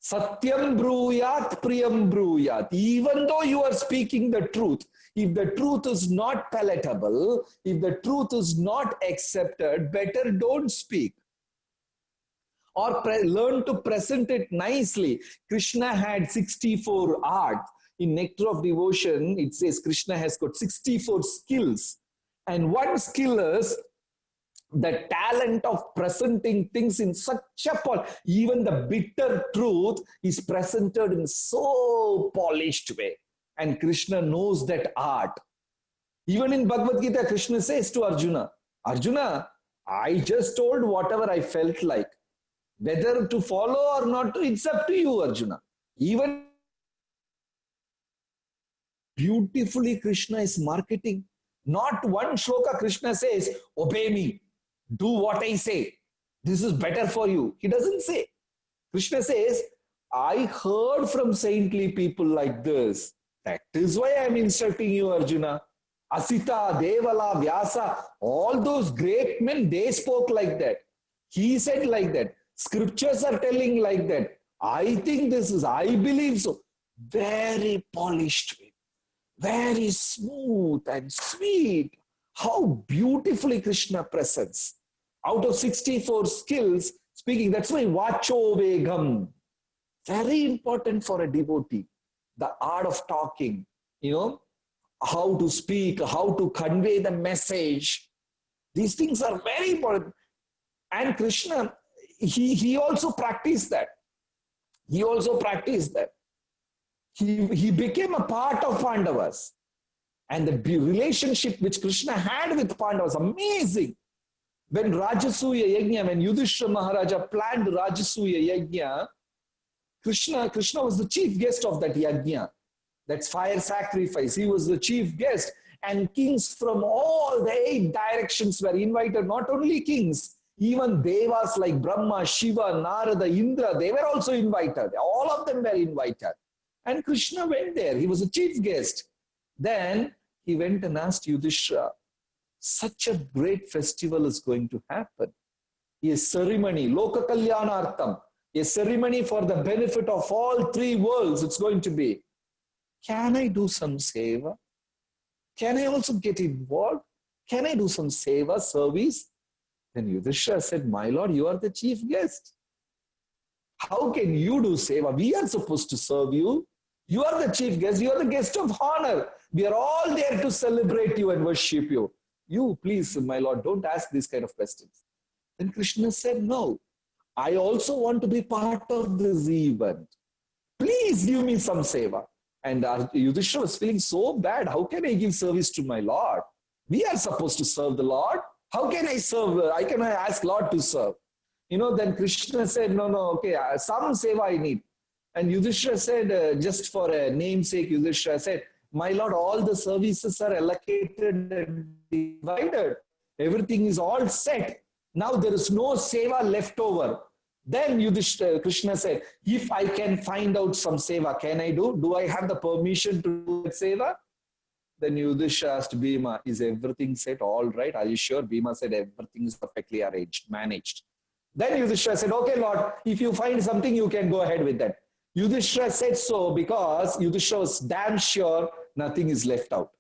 Satyam bruyat priyam bruyat. Even though you are speaking the truth, if the truth is not palatable, if the truth is not accepted, better don't speak. Or learn to present it nicely. Krishna had 64 arts. In Nectar of Devotion, it says Krishna has got 64 skills. And one skill is the talent of presenting things in such a even the bitter truth is presented in so polished way. And Krishna knows that art. Even in Bhagavad Gita, Krishna says to Arjuna, Arjuna, I just told whatever I felt like. Whether to follow or not, it's up to you, Arjuna. Even beautifully Krishna is marketing. Not one shloka Krishna says, obey me, do what I say. This is better for you. He doesn't say. Krishna says, I heard from saintly people like this. That is why I am instructing you, Arjuna. Asita, Devala, Vyasa, all those great men, they spoke like that. He said like that. Scriptures are telling like that. I think this is, I believe so. Very polished way, very smooth and sweet. How beautifully Krishna presents. Out of 64 skills, speaking, that's why Vacho Vegam. Very important for a devotee. The art of talking, how to speak, how to convey the message. These things are very important. And Krishna, he also practiced that. He also practiced that. He became a part of Pandavas. And the relationship which Krishna had with Pandavas, amazing. When Rajasuya Yajna, when Yudhishthira Maharaja planned Rajasuya Yajna, Krishna was the chief guest of that Yajna. That's fire sacrifice. He was the chief guest. And kings from all the 8 directions were invited. Not only kings, even devas like Brahma, Shiva, Narada, Indra, they were also invited. All of them were invited. And Krishna went there. He was a chief guest. Then he went and asked Yudhishthira, such a great festival is going to happen. A ceremony, Loka Kalyanartham, a ceremony for the benefit of all 3 worlds it's going to be. Can I do some seva? Can I also get involved? Can I do some seva, service? Then Yudhishthira said, my lord, you are the chief guest. How can you do seva? We are supposed to serve you. You are the chief guest. You are the guest of honor. We are all there to celebrate you and worship you. You, please, my lord, don't ask these kind of questions. Then Krishna said, no, I also want to be part of this event. Please give me some seva. And Yudhishthira was feeling so bad. How can I give service to my lord? We are supposed to serve the Lord. How can I serve? How can I ask Lord to serve? Then Krishna said, no, okay, some seva I need. And Yudhishthira said, just for a namesake, Yudhishthira said, my lord, all the services are allocated and divided. Everything is all set. Now there is no seva left over. Then Krishna said, if I can find out some seva, can I do? Do I have the permission to do that seva? Then Yudhishthira asked Bhima, is everything set all right? Are you sure? Bhima said, everything is perfectly arranged, managed. Then Yudhishthira said, okay, Lord, if you find something, you can go ahead with that. Yudhishthira said so because Yudhishthira was damn sure nothing is left out.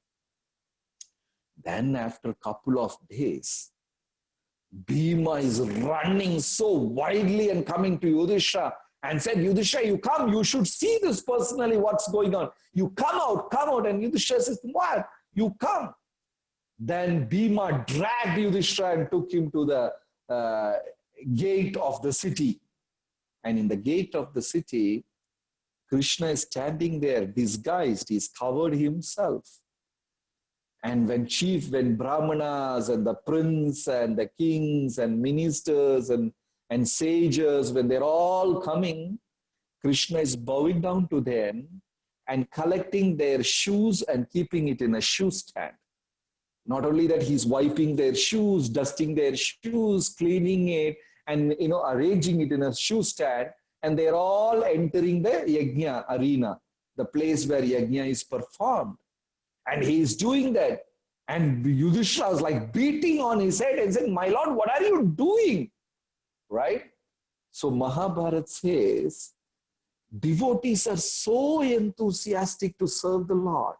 Then after a couple of days, Bhima is running so wildly and coming to Yudhishthira and said, Yudhishthira, you come, you should see this personally, what's going on. You come out. And Yudhishthira says, what? You come. Then Bhima dragged Yudhishthira and took him to the gate of the city. And in the gate of the city, Krishna is standing there disguised. He's covered himself. And when Brahmanas and the prince and the kings and ministers and sages, when they're all coming, Krishna is bowing down to them and collecting their shoes and keeping it in a shoe stand. Not only that, he's wiping their shoes, dusting their shoes, cleaning it, and arranging it in a shoe stand. And they're all entering the yajna arena, the place where yajna is performed. And he is doing that. And Yudhishthira was like beating on his head and saying, my lord, what are you doing? Right? So Mahabharata says, devotees are so enthusiastic to serve the Lord.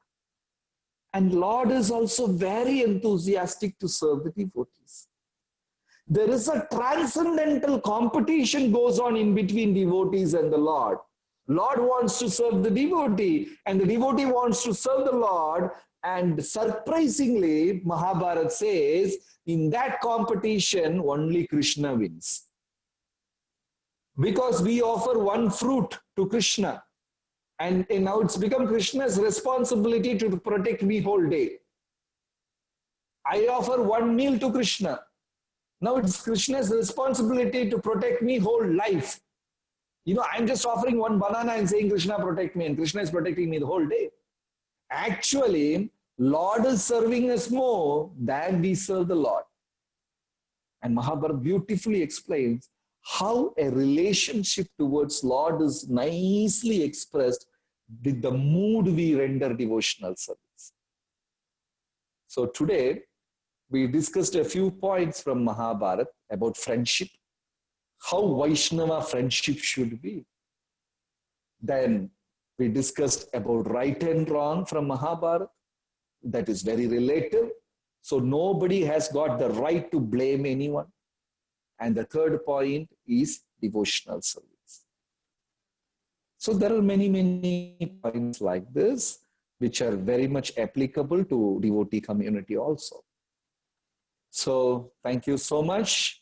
And Lord is also very enthusiastic to serve the devotees. There is a transcendental competition goes on in between devotees and the Lord. Lord wants to serve the devotee, and the devotee wants to serve the Lord. And surprisingly, Mahabharata says, in that competition, only Krishna wins. Because we offer one fruit to Krishna. And now it's become Krishna's responsibility to protect me whole day. I offer one meal to Krishna. Now it's Krishna's responsibility to protect me whole life. You know, I'm just offering one banana and saying, Krishna, protect me, and Krishna is protecting me the whole day. Actually, Lord is serving us more than we serve the Lord. And Mahabharata beautifully explains how a relationship towards Lord is nicely expressed with the mood we render devotional service. So today, we discussed a few points from Mahabharata about friendship, how Vaishnava friendship should be. Then we discussed about right and wrong from Mahabharata. That is very relative. So nobody has got the right to blame anyone. And the third point is devotional service. So there are many, many points like this, which are very much applicable to devotee community also. So thank you so much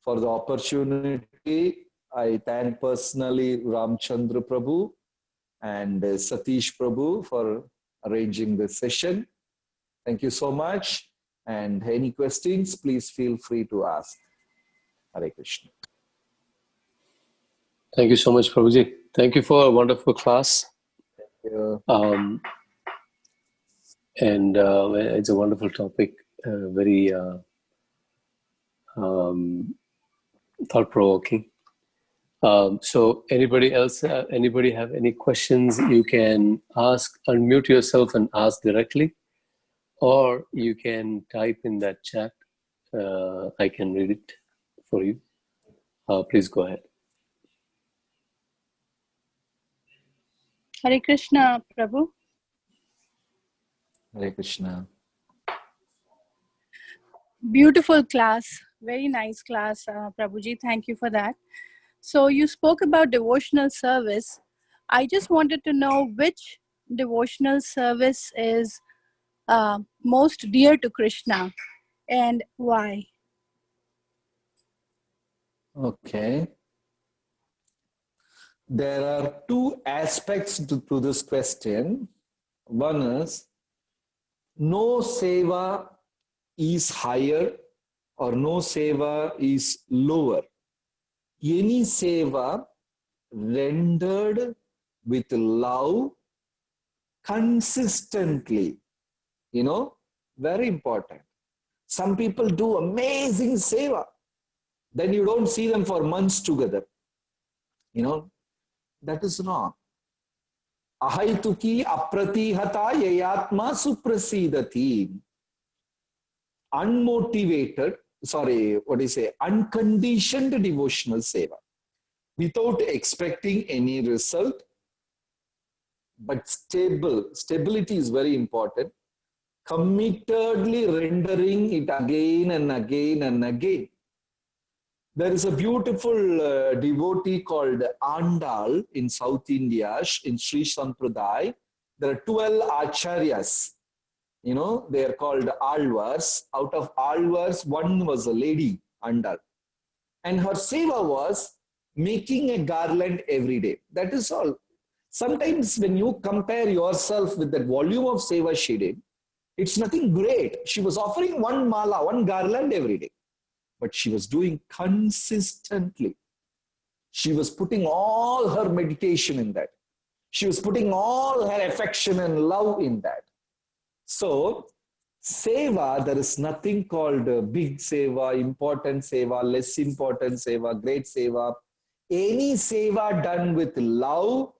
for the opportunity. I thank personally Ramchandra Prabhu and Satish Prabhu for arranging this session. Thank you so much. And any questions, please feel free to ask. Hare Krishna. Thank you so much, Prabhuji. Thank you for a wonderful class. And it's a wonderful topic, very thought-provoking. So anybody else, anybody have any questions, you can ask, unmute yourself and ask directly, or you can type in that chat. I can read it for you. Please go ahead. Hare Krishna, Prabhu. Hare Krishna. Beautiful class. Very nice class, Prabhuji. Thank you for that. So you spoke about devotional service. I just wanted to know which devotional service is most dear to Krishna and why. Okay. There are two aspects to this question. One is, no seva is higher or no seva is lower. Any seva rendered with love consistently, you know, very important. Some people do amazing seva, then you don't see them for months together. You know, that is wrong. Ahaituki apratihata yayatma suprasidati. Unmotivated, unconditioned devotional seva. Without expecting any result, but stable. Stability is very important. Committedly rendering it again and again and again. There is a beautiful devotee called Andal in South India, in Sri Sampradaya. There are 12 acharyas. You know, they are called Alvars. Out of Alvars, one was a lady, Andal. And her seva was making a garland every day. That is all. Sometimes when you compare yourself with the volume of seva she did, it's nothing great. She was offering one mala, one garland every day. But she was doing consistently. She was putting all her meditation in that. She was putting all her affection and love in that. So, seva, there is nothing called big seva, important seva, less important seva, great seva. Any seva done with love,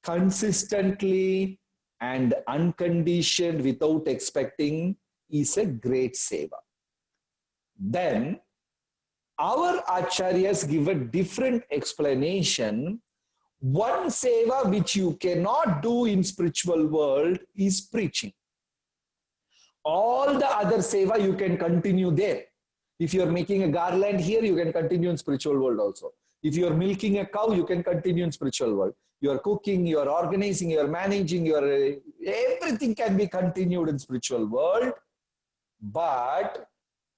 consistently and unconditioned without expecting is a great seva. Then our acharyas give a different explanation. One seva which you cannot do in spiritual world is preaching. All the other seva you can continue there. If you are making a garland here, you can continue in spiritual world also. If you are milking a cow, you can continue in spiritual world. You are cooking, you are organizing, you are managing, everything can be continued in spiritual world. But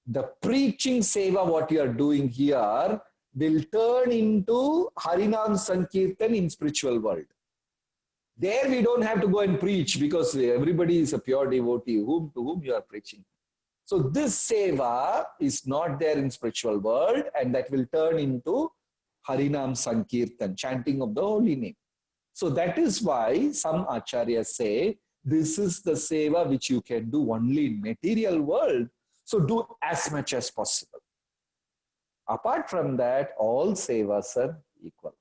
the preaching seva, what you are doing here, will turn into Harinam Sankirtan in spiritual world. There we don't have to go and preach because everybody is a pure devotee to whom you are preaching. So this seva is not there in spiritual world, and that will turn into Harinam Sankirtan, chanting of the holy name. So that is why some acharyas say this is the seva which you can do only in material world. So do as much as possible. Apart from that, all sevas are equal.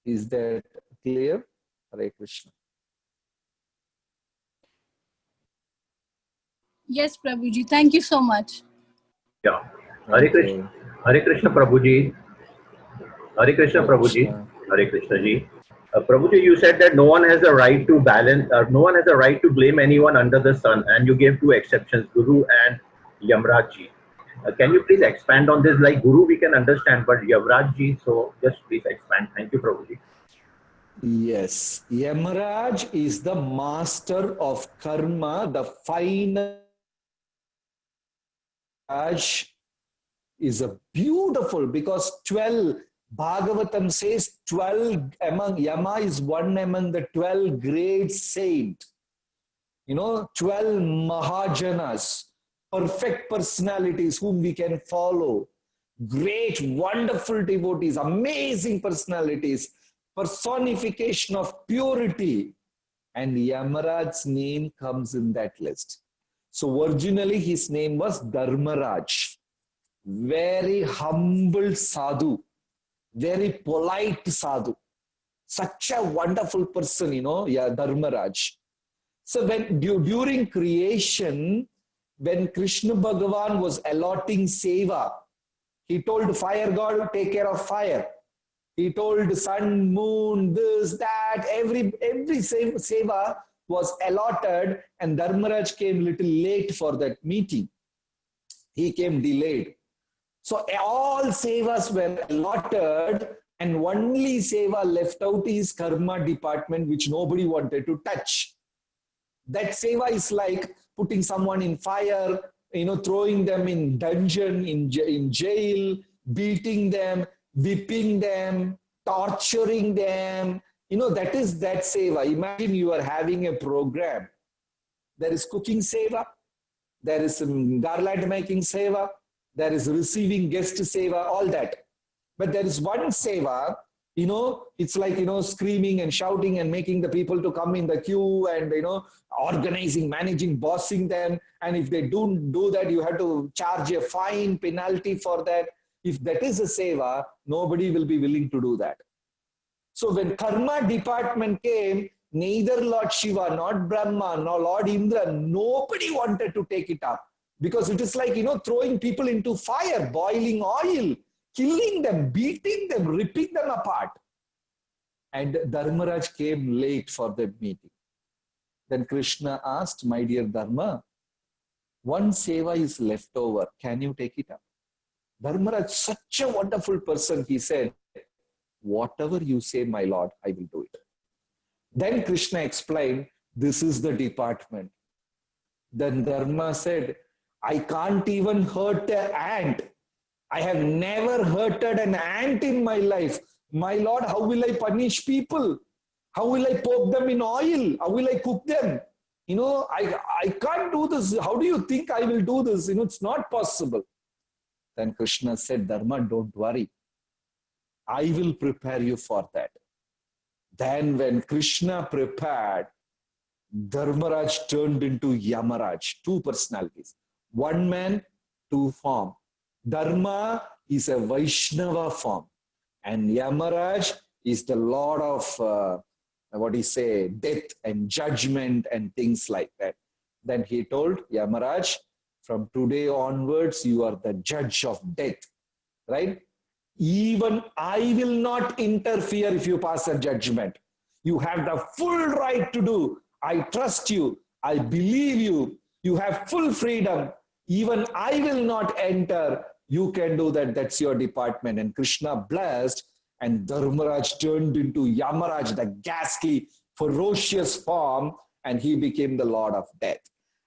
Is that clear? Hare Krishna. Yes, Prabhuji. Thank you so much. Yeah. Hare Krishna. Hare Krishna Prabhuji. Hare Krishna Prabhuji. Hare Krishna ji. Prabhuji, you said that no one has a right to balance, no one has a right to blame anyone under the sun, and you gave two exceptions, Guru and Yamraj ji. Can you please expand on this? Like Guru we can understand, but Yamraj ji, so just please expand. Thank you, Prabhuji. Yes, Yamaraj is the master of karma, the final Raj is a beautiful, because 12, Bhagavatam says 12 among, Yama is one among the 12 great saints. 12 Mahajanas, perfect personalities whom we can follow. Great, wonderful devotees, amazing personalities, personification of purity. And Yamaraj's name comes in that list. So originally his name was Dharmaraj. Very humble sadhu, very polite sadhu. Such a wonderful person, Dharmaraj. So when during creation, when Krishna Bhagavan was allotting seva, he told fire god, take care of fire. He told sun, moon, this, that, every seva was allotted, and Dharmaraj came little late for that meeting. He came delayed. So all sevas were allotted, and only seva left out is karma department, which nobody wanted to touch. That seva is like putting someone in fire, throwing them in dungeon, in jail, beating them, whipping them, torturing them. That is that seva. Imagine you are having a program. There is cooking seva, there is garland making seva, there is receiving guest seva, all that. But there is one seva, it's like, screaming and shouting and making the people to come in the queue and, organizing, managing, bossing them. And if they don't do that, you have to charge a fine, penalty for that. If that is a seva, nobody will be willing to do that. So when karma department came, neither Lord Shiva, not Brahma, nor Lord Indra, nobody wanted to take it up. Because it is like, throwing people into fire, boiling oil, killing them, beating them, ripping them apart. And Dharmaraj came late for the meeting. Then Krishna asked, my dear Dharma, one seva is left over. Can you take it up? Dharmaraj, such a wonderful person, he said, whatever you say, my Lord, I will do it. Then Krishna explained, this is the department. Then Dharma said, I can't even hurt an ant. I have never hurted an ant in my life. My Lord, how will I punish people? How will I poke them in oil? How will I cook them? I can't do this. How do you think I will do this? It's not possible. Then Krishna said, Dharma, don't worry. I will prepare you for that. Then when Krishna prepared, Dharmaraj turned into Yamaraj, two personalities. One man, two form. Dharma is a Vaishnava form. And Yamaraj is the Lord of, death and judgment and things like that. Then he told Yamaraj, from today onwards, you are the judge of death, right? Even I will not interfere if you pass a judgment. You have the full right to do. I trust you. I believe you. You have full freedom. Even I will not enter. You can do that. That's your department. And Krishna blessed, and Dharmaraj turned into Yamaraj, the ghastly, ferocious form, and he became the Lord of Death.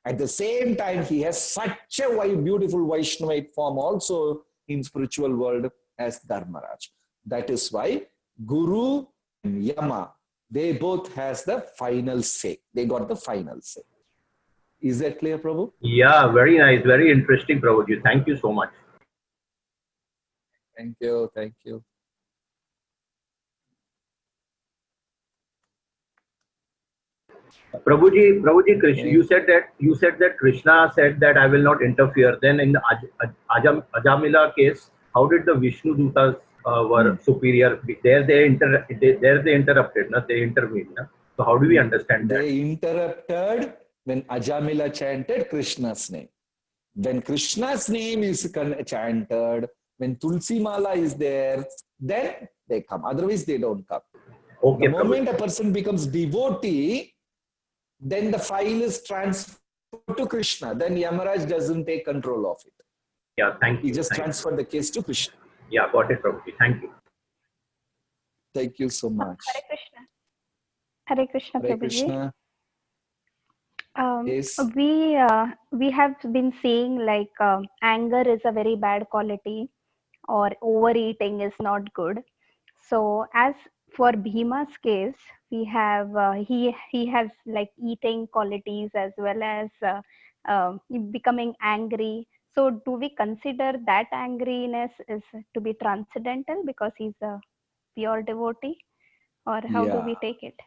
At the same time, he has such a beautiful Vaishnavite form also in spiritual world as Dharmaraj. That is why Guru and Yama, they both has the final say. They got the final say. Is that clear, Prabhu? Yeah, very nice, very interesting, Prabhuji. Thank you so much. Thank you. Thank you. Prabhuji, Krishna, Okay. you said that Krishna said that I will not interfere. Then in the Ajamila case, how did the Vishnu Dutas were superior? There they interrupted, na? They intervened. Na? So how do we understand that? They interrupted when Ajamila chanted Krishna's name. When Krishna's name is chanted, when Tulsi Mala is there, then they come. Otherwise, they don't come. Okay, The moment Prabhuji. a person becomes devotee, then the file is transferred to Krishna. Then Yamaraj doesn't take control of it. Yeah, thank He you. just Thank you. transferred the case to Krishna. Yeah, got it, Prabhuji. Thank you. Thank you so much. Hare Krishna. Hare Krishna, Hare Prabhuji. Krishna. Yes. We have been saying like anger is a very bad quality, or overeating is not good. So as for Bhima's case, we have he has like eating qualities as well as becoming angry. So do we consider that angriness is to be transcendental because he's a pure devotee, or how do we Yeah. take it?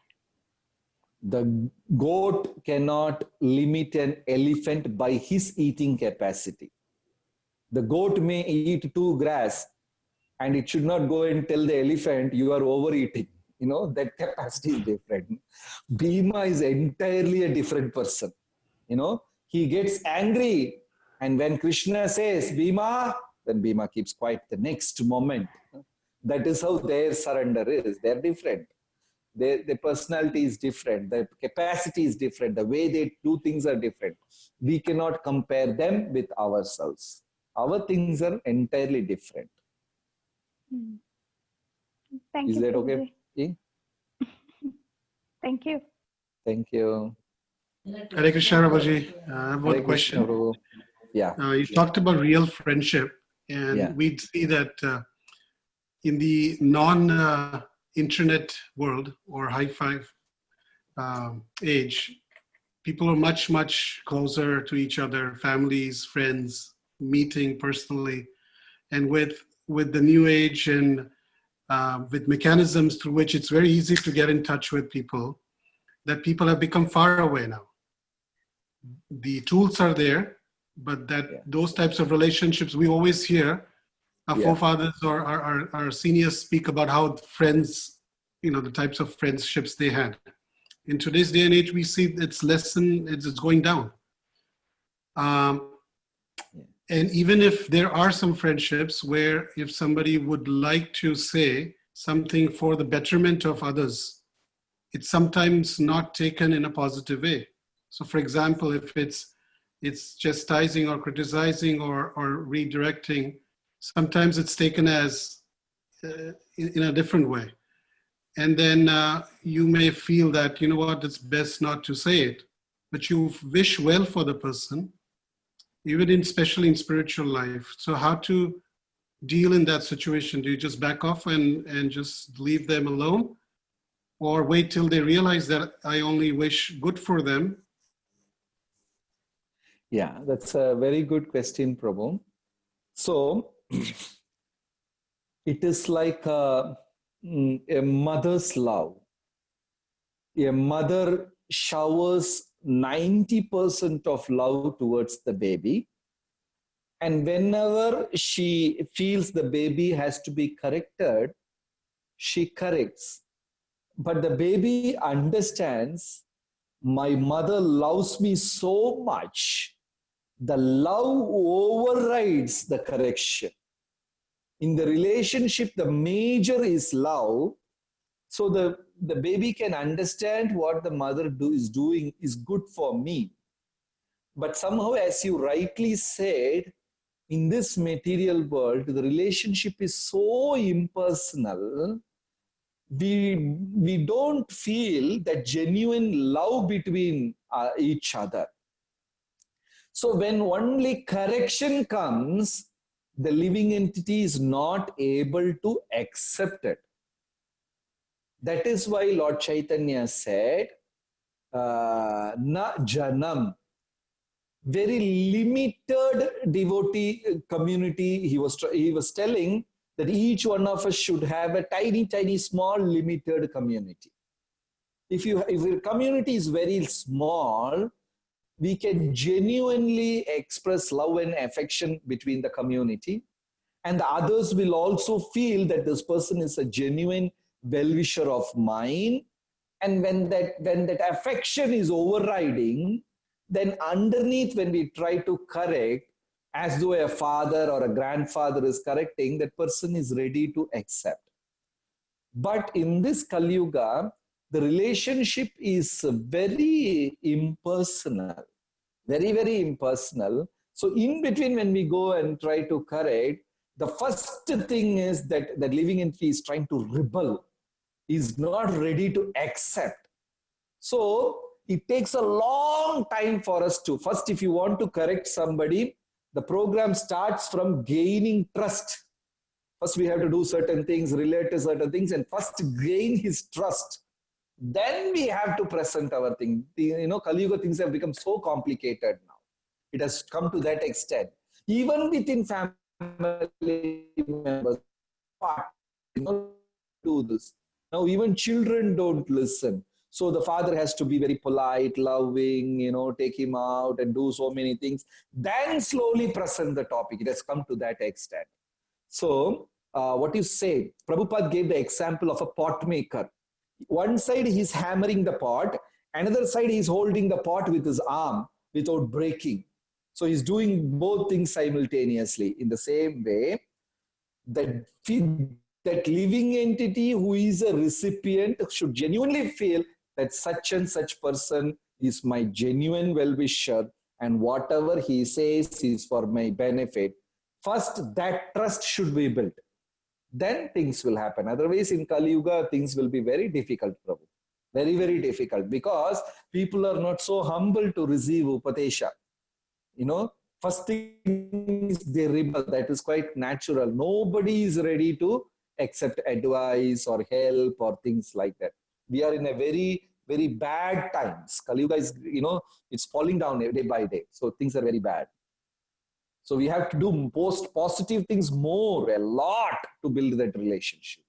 The goat cannot limit an elephant by his eating capacity. The goat may eat 2 grass, and it should not go and tell the elephant you are overeating. You know, that capacity is different. Bhima is entirely a different person. You know, he gets angry, and when Krishna says Bhima, then Bhima keeps quiet the next moment. That is how their surrender is. They're different. Their personality is different. Their capacity is different. The way they do things are different. We cannot compare them with ourselves. Our things are entirely different. Thank Is you, that okay? Prabhuji. Thank you. Thank you. Hare Krishna, Prabhuji. I have one Hare Krishna, question. Prabhu. Yeah. You talked about real friendship, and Yeah. we see that in the non-internet world or high five age, people are much, much closer to each other, families, friends, meeting personally. And with the new age and with mechanisms through which it's very easy to get in touch with people, that people have become far away now. The tools are there, but those types of relationships, we always hear our forefathers or our seniors speak about how friends, the types of friendships they had. In today's day and age, we see it's going down. And even if there are some friendships where if somebody would like to say something for the betterment of others, it's sometimes not taken in a positive way. So for example, if it's chastising or criticizing or redirecting, sometimes it's taken as in a different way. And then you may feel that, it's best not to say it, but you wish well for the person, especially in spiritual life. So how to deal in that situation? Do you just back off and just leave them alone? Or wait till they realize that I only wish good for them? Yeah, that's a very good question, Prabhu. So it is like a mother's love. A mother showers 90% of love towards the baby. And whenever she feels the baby has to be corrected, she corrects. But the baby understands my mother loves me so much, the love overrides the correction. In the relationship, the major is love. So the baby can understand what the mother is doing is good for me. But somehow, as you rightly said, in this material world, the relationship is so impersonal. We don't feel that genuine love between each other. So when only correction comes, the living entity is not able to accept it. That is why Lord Chaitanya said, na janam. Very limited devotee community. He was telling that each one of us should have a tiny, small, limited community. If your community is very small, we can genuinely express love and affection between the community, and the others will also feel that this person is a genuine well-wisher of mine. And when that affection is overriding, then underneath, when we try to correct, as though a father or a grandfather is correcting, that person is ready to accept. But in this Kali Yuga, the relationship is very impersonal, very impersonal. So in between, when we go and try to correct, the first thing is that the living entity is trying to rebel, is not ready to accept. So it takes a long time for us to, first, if you want to correct somebody, the program starts from gaining trust. First, we have to do certain things, relate to certain things, and first gain his trust. Then we have to present our thing. Kali Yuga things have become so complicated now. It has come to that extent. Even within family members, do this. Now even children don't listen. So the father has to be very polite, loving, take him out and do so many things. Then slowly present the topic. It has come to that extent. So what you say, Prabhupada gave the example of a pot maker. One side he's hammering the pot, another side he's holding the pot with his arm without breaking. So he's doing both things simultaneously. In the same way, that living entity who is a recipient should genuinely feel that such and such person is my genuine well-wisher, and whatever he says is for my benefit. First, that trust should be built. Then things will happen. Otherwise, in Kali Yuga, things will be very difficult, Prabhu. Very difficult, because people are not so humble to receive Upadesha. First thing is they rebel. That is quite natural. Nobody is ready to accept advice or help or things like that. We are in a very bad times. Kali Yuga is, it's falling down day by day. So things are very bad. So we have to do positive things a lot to build that relationship.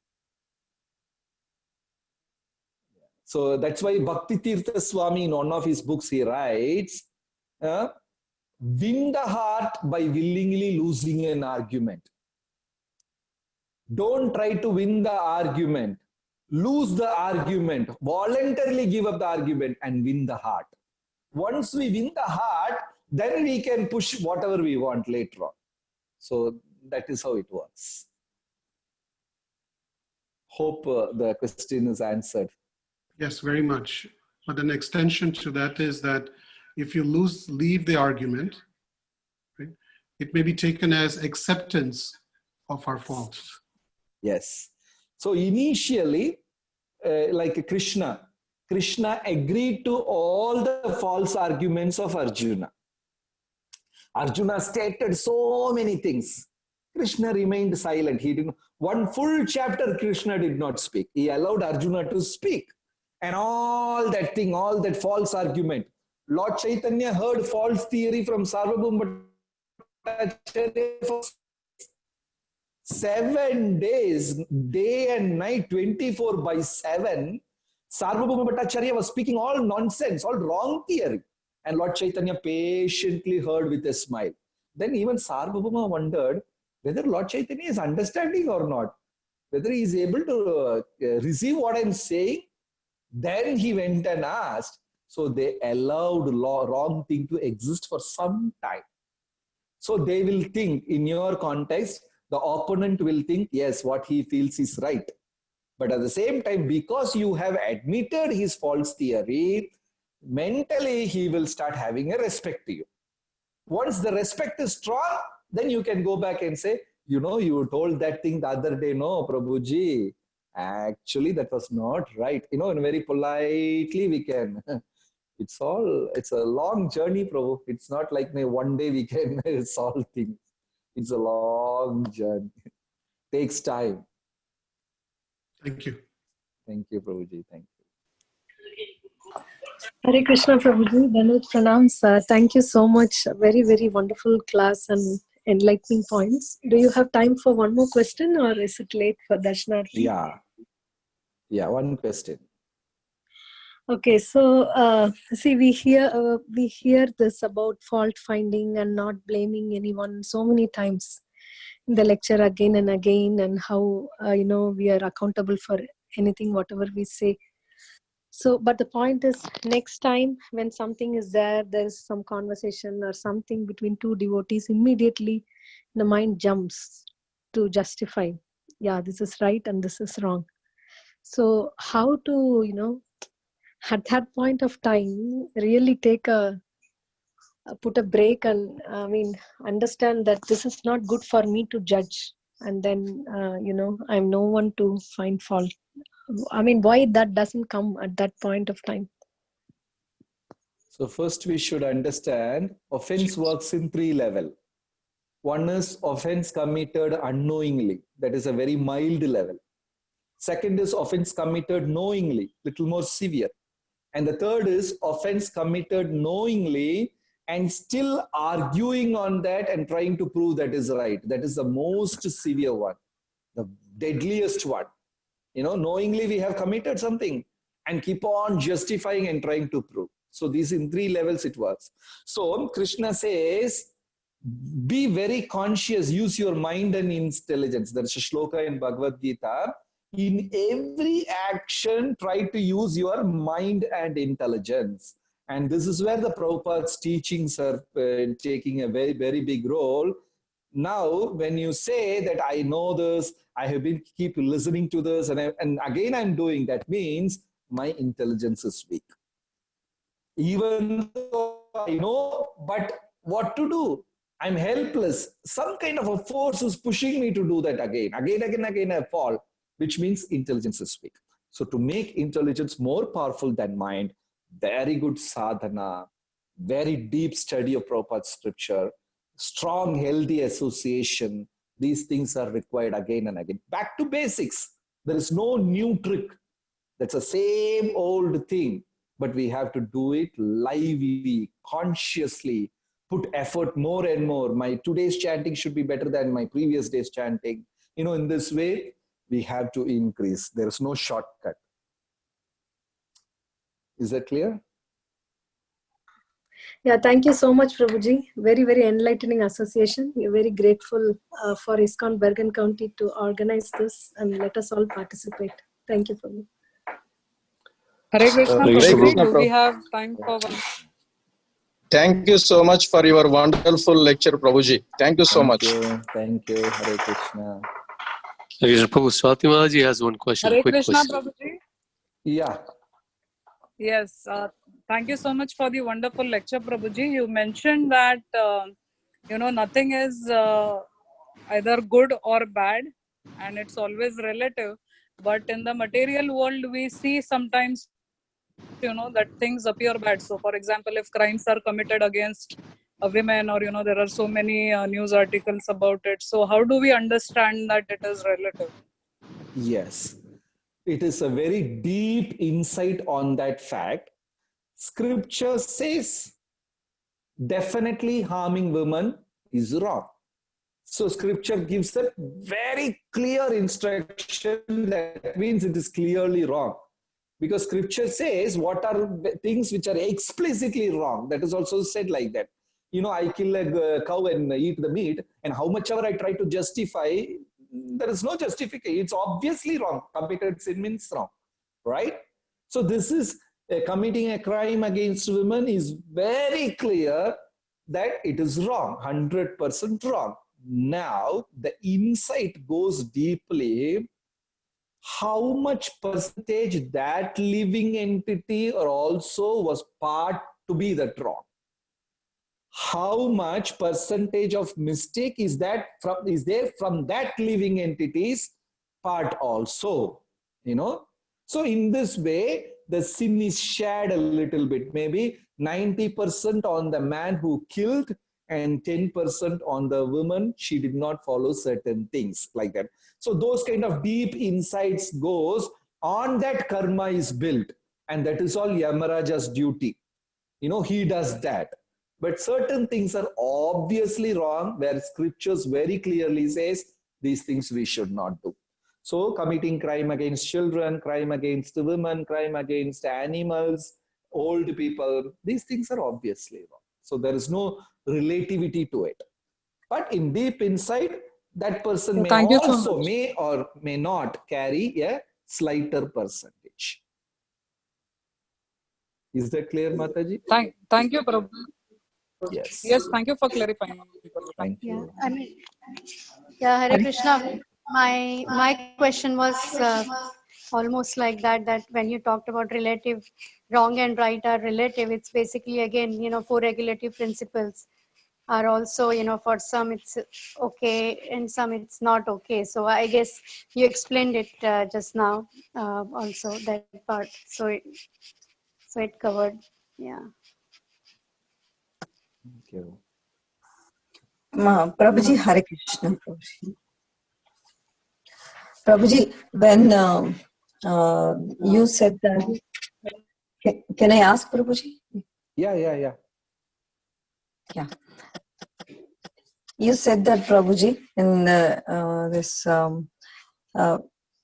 So that's why Bhakti Tirtha Swami, in one of his books, he writes, win the heart by willingly losing an argument. Don't try to win the argument. Lose the argument. Voluntarily give up the argument and win the heart. Once we win the heart, then we can push whatever we want later on. So that is how it works. Hope the question is answered. Yes, very much. But an extension to that is that if you leave the argument, right, it may be taken as acceptance of our faults. Yes. So initially, like Krishna agreed to all the false arguments of Arjuna. Arjuna stated so many things. Krishna remained silent. He didn't. One full chapter Krishna did not speak. He allowed Arjuna to speak. And all that false argument. Lord Chaitanya heard false theory from Sarvabhauma Bhattacharya for 7 days, day and night, 24/7. Sarvabhauma Bhattacharya was speaking all nonsense, all wrong theory. And Lord Chaitanya patiently heard with a smile. Then even Sarvabhauma wondered whether Lord Chaitanya is understanding or not, whether he is able to receive what I am saying. Then he went and asked. So they allowed wrong thing to exist for some time. So they will think, in your context, the opponent will think, yes, what he feels is right. But at the same time, because you have admitted his false theory, mentally he will start having a respect to you. Once the respect is strong, then you can go back and say, you know, you told that thing the other day, no, Prabhuji, actually that was not right. You know, and very politely we can. It's a long journey, Prabhu. It's not like one day we can solve things. It's a long journey. Takes time. Thank you. Thank you, Prabhuji. Thank you. Hare Krishna, Prabhuji. Dhanuj pranams. Thank you so much. Very, very wonderful class and enlightening points. Do you have time for one more question, or is it late for Darshanarthi? Yeah, one question. Okay, so see, we hear this about fault finding and not blaming anyone so many times in the lecture again and again, and how we are accountable for anything, whatever we say. So, but the point is, next time when something is there's some conversation or something between two devotees, immediately the mind jumps to justify, yeah, this is right and this is wrong. So how to, at that point of time, really put a break and, understand that this is not good for me to judge. And then, I'm no one to find fault. Why that doesn't come at that point of time? So first we should understand offense works in 3 levels. One is offense committed unknowingly. That is a very mild level. Second is offense committed knowingly, little more severe. And the third is offense committed knowingly and still arguing on that and trying to prove that is right. That is the most severe one, the deadliest one. Knowingly we have committed something and keep on justifying and trying to prove. So these in 3 levels it works. So Krishna says, be very conscious, use your mind and intelligence. There's a shloka in Bhagavad Gita. In every action, try to use your mind and intelligence. And this is where the Prabhupada's teachings are taking a very, very big role. Now, when you say that I know this, I have been keep listening to this, and again I'm doing, that means my intelligence is weak. Even though I know, but what to do? I'm helpless. Some kind of a force is pushing me to do that again. Again, I fall, which means intelligence is weak. So to make intelligence more powerful than mind, very good sadhana, very deep study of Prabhupada's scripture, strong, healthy association, these things are required again and again. Back to basics. There is no new trick. That's the same old thing, but we have to do it lively, consciously, put effort more and more. My today's chanting should be better than my previous day's chanting. In this way, we have to increase. There is no shortcut. Is that clear? Yeah, thank you so much, Prabhuji. Very, very enlightening association. We're very grateful for ISKCON Bergen County to organize this and let us all participate. Thank you, Prabhu. Hare Krishna, Hare Krishna, Prabhuji, do Prabhu. we have time for one? Thank you so much for your wonderful lecture, Prabhuji. Thank you so much. Thank you. Hare Krishna. Hare Krishna, Prabhu. Swatimaji has one question. Hare Quick Krishna, question. Prabhuji. Yeah. Yes, thank you so much for the wonderful lecture, Prabhuji. You mentioned that, nothing is either good or bad, and it's always relative. But in the material world, we see sometimes, that things appear bad. So, for example, if crimes are committed against a woman, or, there are so many news articles about it. So, how do we understand that it is relative? Yes. It is a very deep insight on that fact. Scripture says definitely harming women is wrong. So scripture gives a very clear instruction. That means it is clearly wrong. Because scripture says what are things which are explicitly wrong. That is also said like that. I kill a cow and eat the meat, and how much ever I try to justify, there is no justification. It's obviously wrong. Committed sin means wrong, right? So this is committing a crime against women is very clear that it is wrong, 100% wrong. Now, the insight goes deeply. How much percentage that living entity or also was part to be that wrong? How much percentage of mistake is there from that living entity's part also? So in this way, the sin is shared a little bit, maybe 90% on the man who killed and 10% on the woman. She did not follow certain things like that. So those kind of deep insights goes on, that karma is built, and that is all Yamaraja's duty. He does that. But certain things are obviously wrong, where scriptures very clearly says these things we should not do. So committing crime against children, crime against women, crime against animals, old people, these things are obviously wrong. So there is no relativity to it. But in deep inside, that person may also may or may not carry a slighter percentage. Is that clear, Mataji? Thank you, Prabhu. Yes. Yes, thank you for clarifying. Thank you. Yeah, Hare Krishna. My question was almost like that when you talked about relative, wrong and right are relative. It's basically, again, four regulative principles are also, for some it's okay and some it's not okay. So I guess you explained it just now, also that part. So it covered. Yeah. Thank you. Prabhuji, Hare Krishna. Prabhuji, when you said that, can I ask, Prabhuji? Yeah. Yeah. You said that, Prabhuji, in this,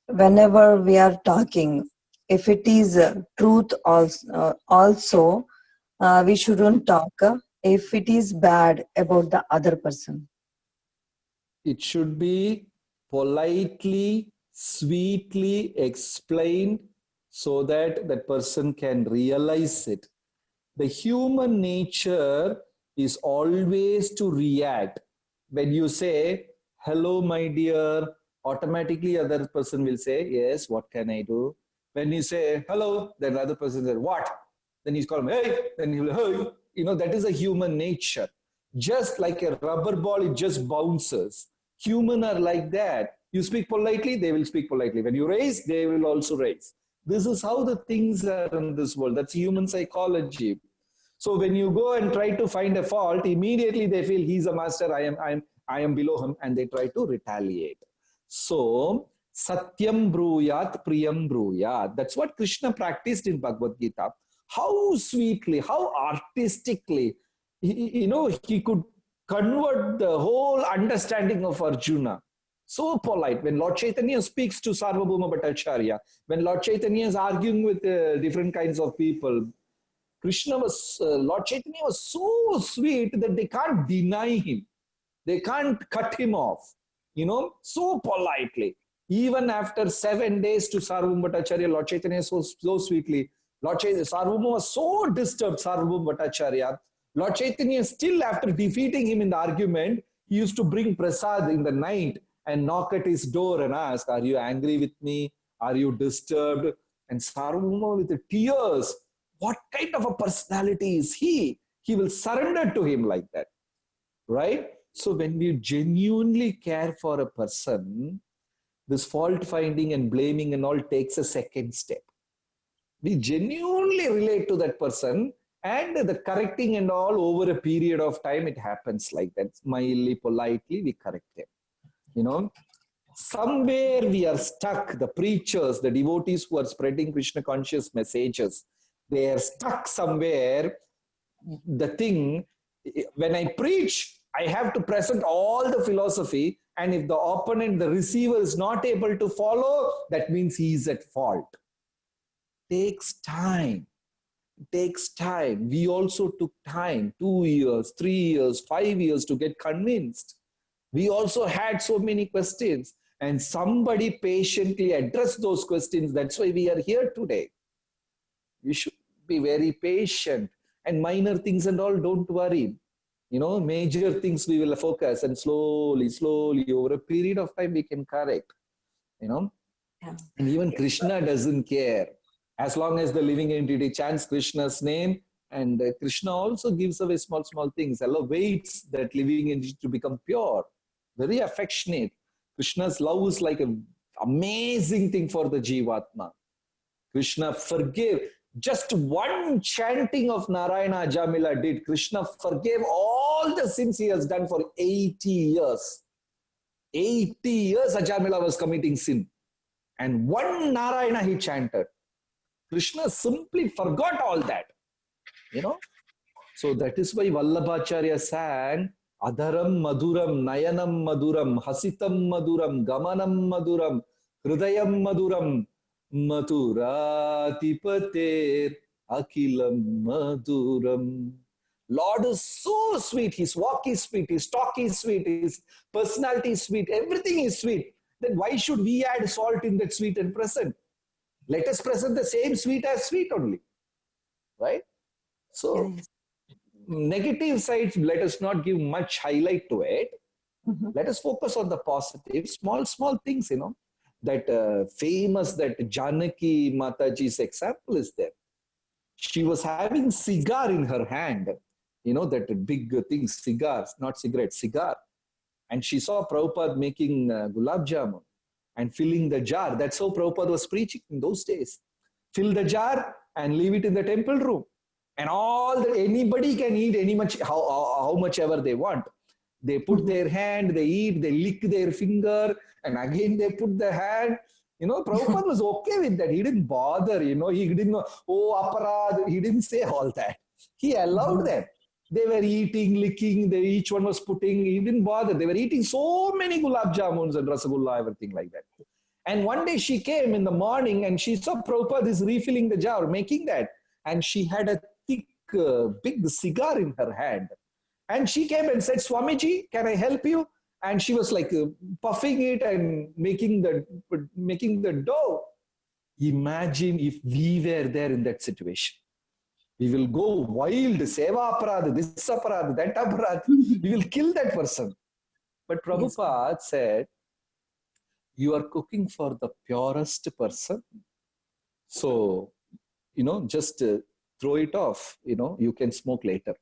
whenever we are talking, if it is truth also, we shouldn't talk if it is bad about the other person. It should be politely, sweetly explained so that that person can realize it. The human nature is always to react. When you say, hello, my dear, automatically other person will say, yes, what can I do? When you say, hello, then the other person says, what? Then he's called, hey, then he will, hey. That is a human nature. Just like a rubber ball, it just bounces. Human are like that. You speak politely, they will speak politely. When you raise, they will also raise. This is how the things are in this world. That's human psychology. So when you go and try to find a fault, immediately they feel he's a master, I am below him, and they try to retaliate. So Satyam bruyat, priyam bruyat. That's what Krishna practiced in Bhagavad Gita. How sweetly, how artistically, he could convert the whole understanding of Arjuna. So polite. When Lord Chaitanya speaks to Sarvabhauma Bhattacharya, when Lord Chaitanya is arguing with different kinds of people, Lord Chaitanya was so sweet that they can't deny him. They can't cut him off, so politely. Even after 7 days to Sarvabhauma Bhattacharya, Lord Chaitanya so sweetly. Sarvabhauma was so disturbed, Sarvabhauma Bhattacharya. Lord Chaitanya, still after defeating him in the argument, he used to bring prasad in the night and knock at his door and ask, are you angry with me? Are you disturbed? And Sarvabhauma, with the tears, what kind of a personality is he? He will surrender to him like that, right? So when we genuinely care for a person, this fault finding and blaming and all takes a second step. We genuinely relate to that person, and the correcting and all over a period of time, it happens like that. Mildly, politely, we correct them. Somewhere we are stuck. The preachers, the devotees who are spreading Krishna conscious messages, they are stuck somewhere. The thing, when I preach, I have to present all the philosophy, and if the opponent, the receiver, is not able to follow, that means he is at fault. Takes time. Takes time. We also took time, 2 years, 3 years, 5 years to get convinced. We also had so many questions, and somebody patiently addressed those questions. That's why we are here today. Be very patient. And minor things and all, don't worry. Major things we will focus, and slowly, over a period of time, we can correct. Yeah. And even Krishna doesn't care. As long as the living entity chants Krishna's name, and Krishna also gives away small things, waits that living entity to become pure, very affectionate. Krishna's love is like an amazing thing for the Jivatma. Krishna forgave. Just one chanting of Narayana Ajamila did. Krishna forgave all the sins he has done for 80 years. 80 years Ajamila was committing sin. And one Narayana he chanted. Krishna simply forgot all that. So that is why Vallabhacharya sang, Adharam Maduram, Nayanam Maduram, Hasitam Maduram, Gamanam Maduram, Hrudayam Maduram, Mathuratipater Akilam Maduram. Lord is so sweet. His walk is sweet. His talk is sweet. His personality is sweet. Everything is sweet. Then why should we add salt in that sweet and present? Let us present the same sweet as sweet only. Right? So, negative sides, let us not give much highlight to it. Let us focus on the positive, small things, that famous, that Janaki Mataji's example is there. She was having cigar in her hand, that big thing, cigars, not cigarettes, cigar. And she saw Prabhupada making gulab jamun and filling the jar. That's how Prabhupada was preaching in those days. Fill the jar and leave it in the temple room. And anybody can eat how much ever they want. They put their hand, they eat, they lick their finger, and again they put the hand. Prabhupada was okay with that. He didn't bother, he didn't know, aparad. He didn't say all that. He allowed them. They were eating, licking, each one was putting, he didn't bother. They were eating so many gulab jamuns and rasagulla, everything like that. And one day she came in the morning and she saw Prabhupada is refilling the jar, making that. And she had a thick, big cigar in her hand. And she came and said, Swamiji, can I help you? And she was like puffing it and making the dough. Imagine if we were there in that situation. We will go wild, seva aparad, this aparad, that aparad. We will kill that person. But Prabhupada said, you are cooking for the purest person. So, just throw it off. You can smoke later.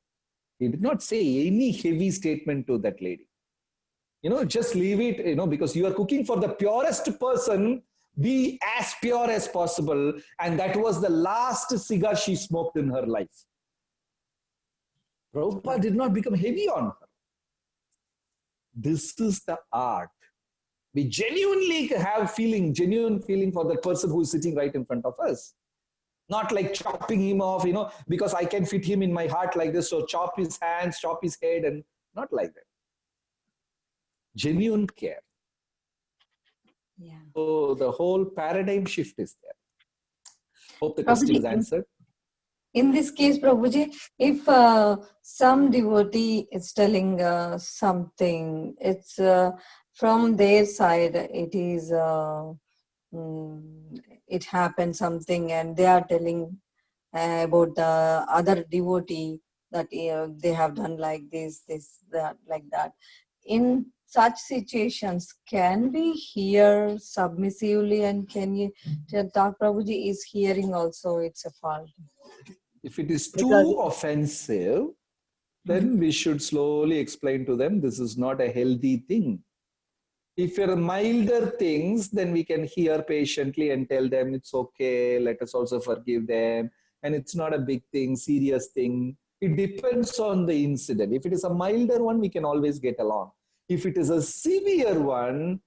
He did not say any heavy statement to that lady. Just leave it, because you are cooking for the purest person. Be as pure as possible. And that was the last cigar she smoked in her life. Prabhupada did not become heavy on her. This is the art. We genuinely have genuine feeling for the person who is sitting right in front of us. Not like chopping him off, because I can fit him in my heart like this. So chop his hands, chop his head, and not like that. Genuine care. Yeah. So the whole paradigm shift is there. Hope the question is answered. In this case, Prabhuji, if some devotee is telling something, it's from their side, it is it happened something, and they are telling about the other devotee that they have done like this, that, like that. In such situations, can we hear submissively, and can you talk? Prabhuji is hearing also, it's a fault. If it is too offensive, then we should slowly explain to them this is not a healthy thing. If there are milder things, then we can hear patiently and tell them it's okay, let us also forgive them, and it's not a big thing, serious thing. It depends on the incident. If it is a milder one, we can always get along. If it is a severe one,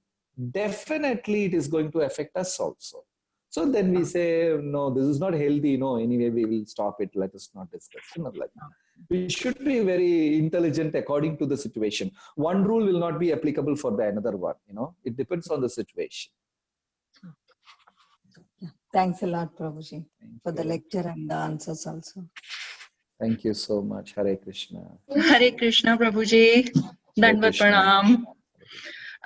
definitely it is going to affect us also. So then we say, no, this is not healthy. No, anyway, we will stop it. Let us not discuss. Not like that. We should be very intelligent according to the situation. One rule will not be applicable for the another one. It depends on the situation. Yeah. Thanks a lot, Prabhuji, for the lecture and the answers also. Thank you so much. Hare Krishna. Hare Krishna, Prabhuji. Dandavat pranam.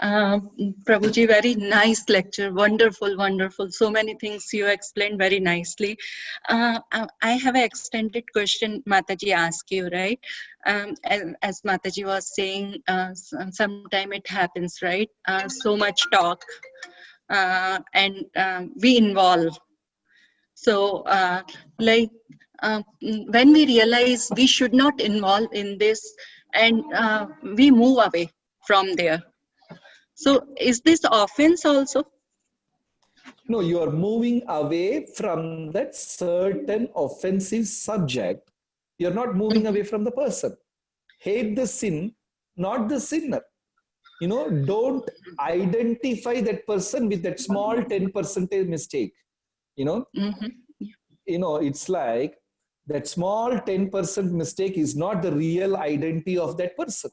Prabhuji, very nice lecture. Wonderful, wonderful. So many things you explained very nicely. I have an extended question Mataji asked you, right? As Mataji was saying, sometime it happens, right? So much talk and we involve. So when we realize we should not involve in this and we move away from there. So is this offense also? No, you are moving away from that certain offensive subject. You're not moving away from the person. Hate the sin, not the sinner. You know, don't identify that person with that small 10% mistake. You know, it's like that small 10% mistake is not the real identity of that person.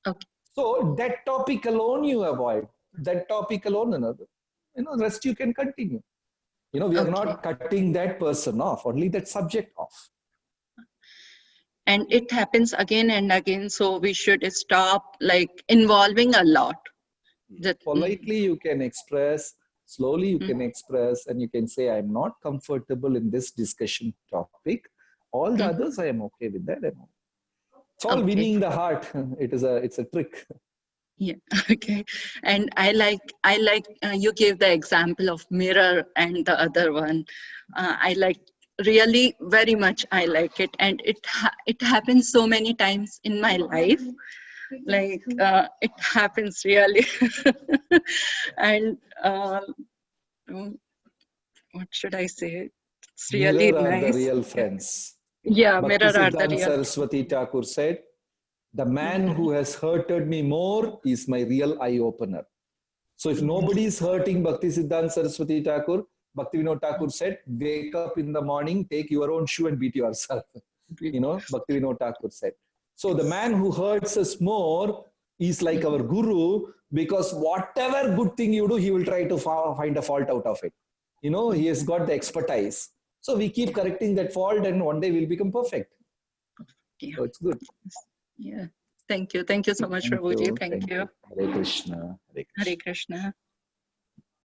Okay. So that topic alone you avoid. That topic alone, another. Rest you can continue. We are not cutting that person off, only that subject off. And it happens again and again, so we should stop involving a lot. Politely you can express, slowly you can express, and you can say, I'm not comfortable in this discussion topic. All the others, I am okay with that. It's all winning the heart. It's a trick. Yeah. Okay. And I like you gave the example of mirror and the other one. I like really very much. I like it, and it happens so many times in my life. It happens really. And what should I say? It's really Mirror nice. are the real friends. Yeah, Bhakti mirror are the Siddhanta real. Saraswati Thakur said, the man who has hurted me more is my real eye opener. So if nobody is hurting Bhakti Siddhanta Saraswati Thakur, Bhakti Vinod Thakur said, wake up in the morning, take your own shoe and beat yourself. Bhakti Vinod Thakur said. So the man who hurts us more is like our guru, because whatever good thing you do, he will try to find a fault out of it. He has got the expertise. So we keep correcting that fault and one day we'll become perfect. Yeah. So it's good. Yeah. Thank you. Thank you so much, Prabhuji. Thank you. Hare Krishna. Hare Krishna.